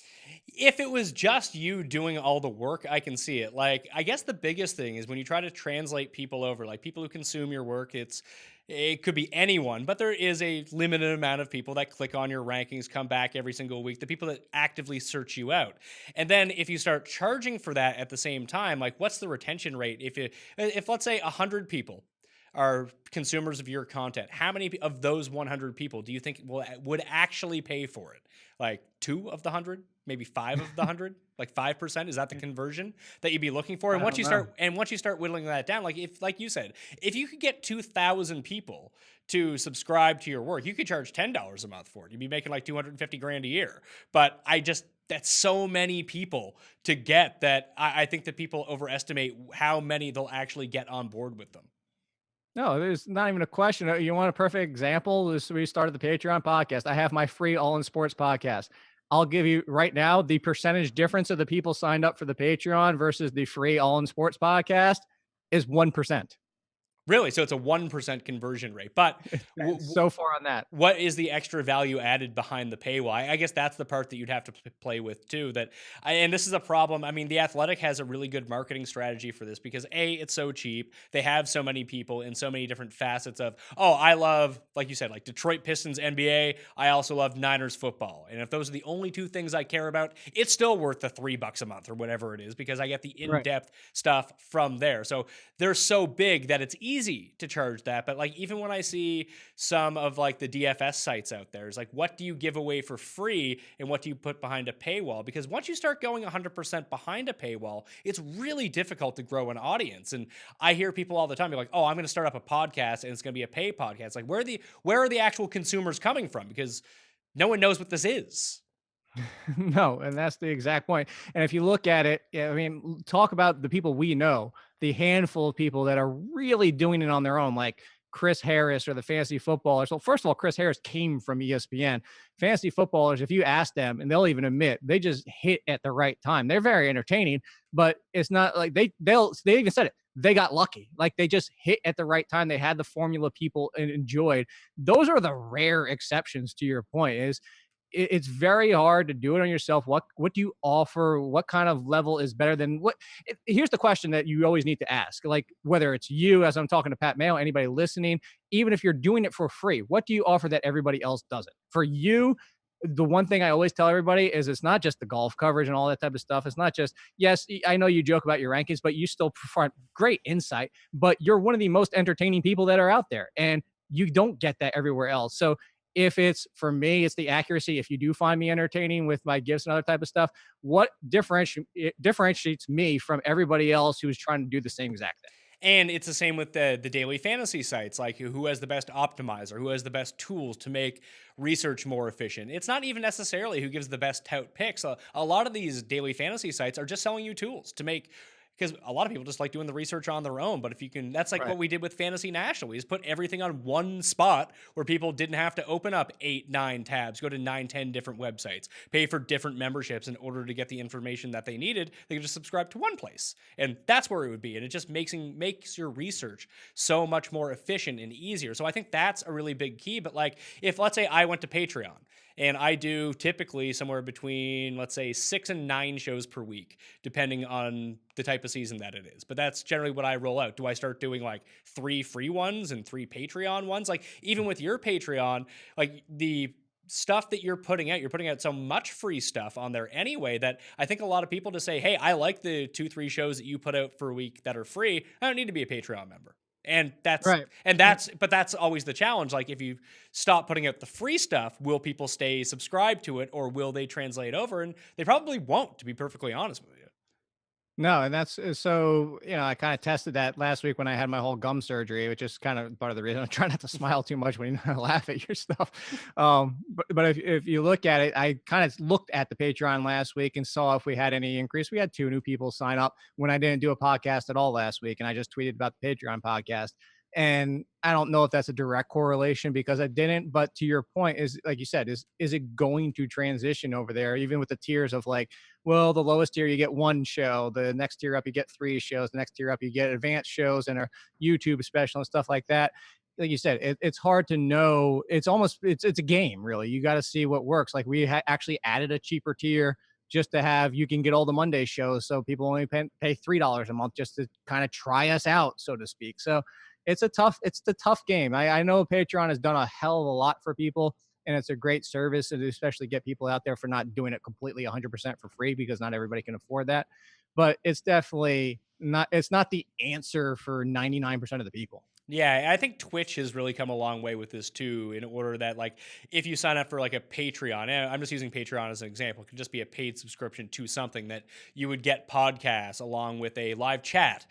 If it was just you doing all the work, I can see it. Like, I guess the biggest thing is when you try to translate people over, like people who consume your work, it could be anyone, but there is a limited amount of people that click on your rankings, come back every single week, the people that actively search you out. And then if you start charging for that at the same time, like what's the retention rate? If let's say 100 people are consumers of your content, how many of those 100 people do you think would actually pay for it? Like 2 of the 100, maybe 5 of the 100, like 5%. Is that the conversion that you'd be looking for? And once you start whittling that down, like you said, if you could get 2,000 people to subscribe to your work, you could charge $10 a month for it. You'd be making like 250 grand a year. But that's so many people to get that I think that people overestimate how many they'll actually get on board with them. No, there's not even a question. You want a perfect example? We started the Patreon podcast. I have my free All in Sports podcast. I'll give you right now the percentage difference of the people signed up for the Patreon versus the free All in Sports podcast is 1%. Really? So it's a 1% conversion rate. But so far on that. What is the extra value added behind the paywall? I guess that's the part that you'd have to play with too. And this is a problem. I mean, The Athletic has a really good marketing strategy for this because A, it's so cheap. They have so many people in so many different facets of, I love, like you said, like Detroit Pistons NBA. I also love Niners football. And if those are the only 2 things I care about, it's still worth the $3 a month or whatever it is because I get the in-depth stuff from there. So they're so big that it's easy to charge that. But like, even when I see some of like the DFS sites out there, it's like, what do you give away for free and what do you put behind a paywall? Because once you start going 100% behind a paywall, it's really difficult to grow an audience. And I hear people all the time be like, I'm going to start up a podcast and it's going to be a pay podcast. Like, where are the actual consumers coming from? Because no one knows what this is. No, and that's the exact point. And if you look at it, I mean, talk about the people we know, the handful of people that are really doing it on their own, like Chris Harris or the fantasy footballers. So first of all, Chris Harris came from ESPN. Fantasy footballers, if you ask them, and they'll even admit, they just hit at the right time. They're very entertaining, but it's not like they even said it. They got lucky. Like they just hit at the right time. They had the formula people enjoyed. Those are the rare exceptions to your point. It's very hard to do it on yourself. What do you offer? What kind of level is better than what? Here's the question that you always need to ask. Like whether it's you, as I'm talking to Pat Mayo, anybody listening, even if you're doing it for free, what do you offer that everybody else doesn't? For you, the one thing I always tell everybody is it's not just the golf coverage and all that type of stuff. It's not just, yes, I know you joke about your rankings, but you still provide great insight, but you're one of the most entertaining people that are out there. And you don't get that everywhere else. So if it's, for me, it's the accuracy. If you do find me entertaining with my gifts and other type of stuff, what differentiates me from everybody else who's trying to do the same exact thing? And it's the same with the daily fantasy sites, like who has the best optimizer, who has the best tools to make research more efficient. It's not even necessarily who gives the best tout picks. A lot of these daily fantasy sites are just selling you tools to make, because a lot of people just like doing the research on their own. But if you can, that's like what we did with Fantasy National. We just put everything on one spot where people didn't have to open up 8, 9 tabs, go to 9, 10 different websites, pay for different memberships in order to get the information that they needed. They could just subscribe to one place. And that's where it would be. And it just makes your research so much more efficient and easier. So I think that's a really big key. But like, if let's say I went to Patreon, and I do typically somewhere between, let's say, 6 and 9 shows per week, depending on the type of season that it is. But that's generally what I roll out. Do I start doing like 3 free ones and 3 Patreon ones? Like even with your Patreon, like the stuff that you're putting out so much free stuff on there anyway that I think a lot of people just say, hey, I like the 2-3 shows that you put out for a week that are free. I don't need to be a Patreon member. And that's right. But that's always the challenge. Like if you stop putting out the free stuff, will people stay subscribed to it or will they translate over? And they probably won't, to be perfectly honest with you. No, and that's so, I kind of tested that last week when I had my whole gum surgery, which is kind of part of the reason I try not to smile too much when you laugh at your stuff. But if you look at it, I kind of looked at the Patreon last week and saw if we had any increase. We had 2 new people sign up when I didn't do a podcast at all last week, and I just tweeted about the Patreon podcast. And I don't know if that's a direct correlation because I didn't. But to your point, is like you said, is it going to transition over there, even with the tiers of like, well, the lowest tier you get 1 show, the next tier up you get 3 shows, the next tier up you get advanced shows and a YouTube special and stuff like that. Like you said, it's hard to know. It's almost it's a game really. You got to see what works. Like we actually added a cheaper tier just to have you can get all the Monday shows, so people only pay $3 a month just to kind of try us out, so to speak. So it's the tough game. I know Patreon has done a hell of a lot for people, and it's a great service, and especially get people out there for not doing it completely 100% for free because not everybody can afford that. But it's definitely not. It's not the answer for 99% of the people. Yeah, I think Twitch has really come a long way with this too, in order that like if you sign up for like a Patreon, and I'm just using Patreon as an example, it could just be a paid subscription to something that you would get podcasts along with a live chat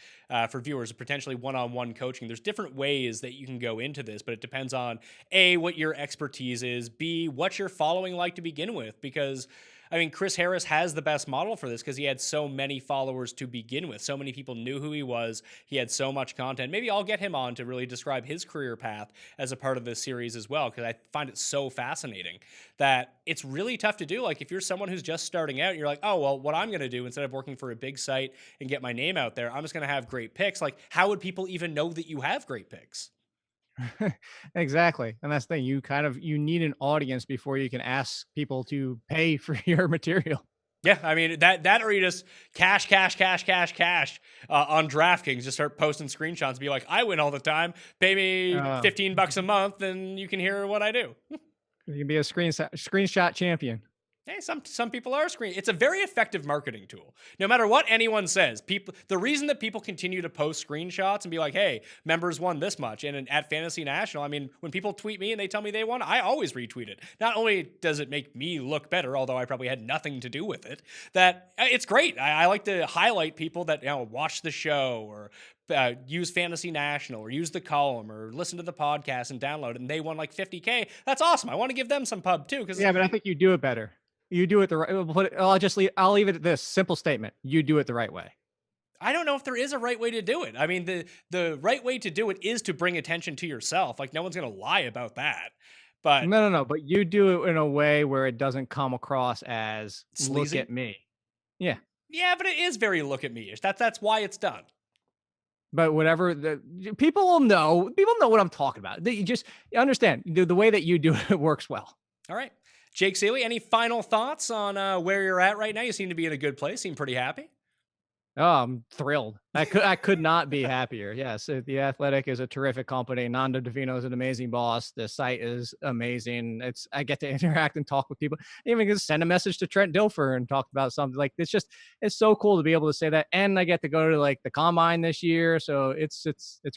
for viewers, potentially one-on-one coaching. There's different ways that you can go into this, but it depends on A, what your expertise is, B, what you're following like to begin with, because I mean, Chris Harris has the best model for this because he had so many followers to begin with. So many people knew who he was. He had so much content. Maybe I'll get him on to really describe his career path as a part of this series as well, because I find it so fascinating that it's really tough to do. Like if you're someone who's just starting out, you're like, oh, well, what I'm going to do instead of working for a big site and get my name out there, I'm just going to have great picks. Like how would people even know that you have great picks? Exactly. And that's the thing. You need an audience before you can ask people to pay for your material. Yeah, I mean that or you just cash on DraftKings. Just start posting screenshots and be like, I win all the time. Pay me $15 a month, and you can hear what I do. You can be a screenshot champion. Hey, some people are It's a very effective marketing tool. No matter what anyone says, the reason that people continue to post screenshots and be like, hey, members won this much. And at Fantasy National, I mean, when people tweet me and they tell me they won, I always retweet it. Not only does it make me look better, although I probably had nothing to do with it, that it's great. I like to highlight people that watch the show or use Fantasy National or use the column or listen to the podcast and download it, and they won like 50K. That's awesome. I want to give them some pub too. Yeah, but I think you do it better. You do it the right. I'll leave it at this simple statement. You do it the right way. I don't know if there is a right way to do it. I mean, the right way to do it is to bring attention to yourself. Like no one's going to lie about that. But No. But you do it in a way where it doesn't come across as sleazy. Look at me. Yeah. Yeah, but it is very look at me-ish. That's why it's done. But whatever people will know. People know what I'm talking about. You understand the way that you do it works well. All right. Jake Ciely, any final thoughts on where you're at right now? You seem to be in a good place. Seem pretty happy. Oh, I'm thrilled. I could not be happier. Yes, the Athletic is a terrific company. Nando Davino is an amazing boss. The site is amazing. I get to interact and talk with people. Even just send a message to Trent Dilfer and talk about something like it's so cool to be able to say that. And I get to go to like the combine this year, so it's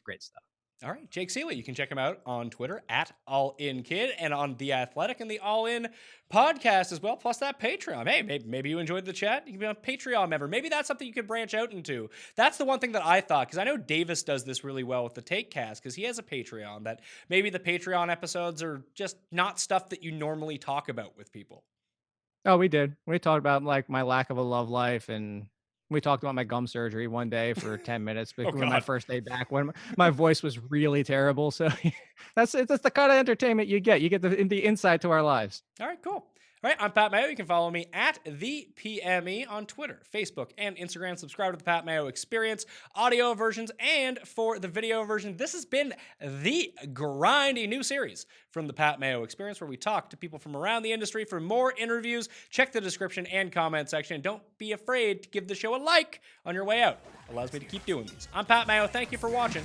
great stuff. All right, Jake Ciely. You can check him out on Twitter at AllInKid and on The Athletic and the All In podcast as well, plus that Patreon. Hey, maybe you enjoyed the chat. You can be a Patreon member. Maybe that's something you could branch out into. That's the one thing that I thought, because I know Davis does this really well with the TakeCast, because he has a Patreon, that maybe the Patreon episodes are just not stuff that you normally talk about with people. Oh, we did. We talked about like my lack of a love life, and we talked about my gum surgery one day for 10 minutes when my first day back, when my voice was really terrible. So that's the kind of entertainment you get. You get the insight to our lives. All right, cool. All right, I'm Pat Mayo. You can follow me at the PME on Twitter, Facebook, and Instagram. Subscribe to the Pat Mayo Experience audio versions, and for the video version, this has been The Grind, a new series from the Pat Mayo Experience where we talk to people from around the industry. For more interviews, check the description and comment section. Don't be afraid to give the show a like on your way out. It allows me to keep doing these. I'm Pat Mayo. Thank you for watching.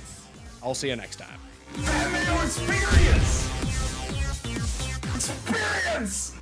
I'll see you next time. Pat Mayo Experience! Experience!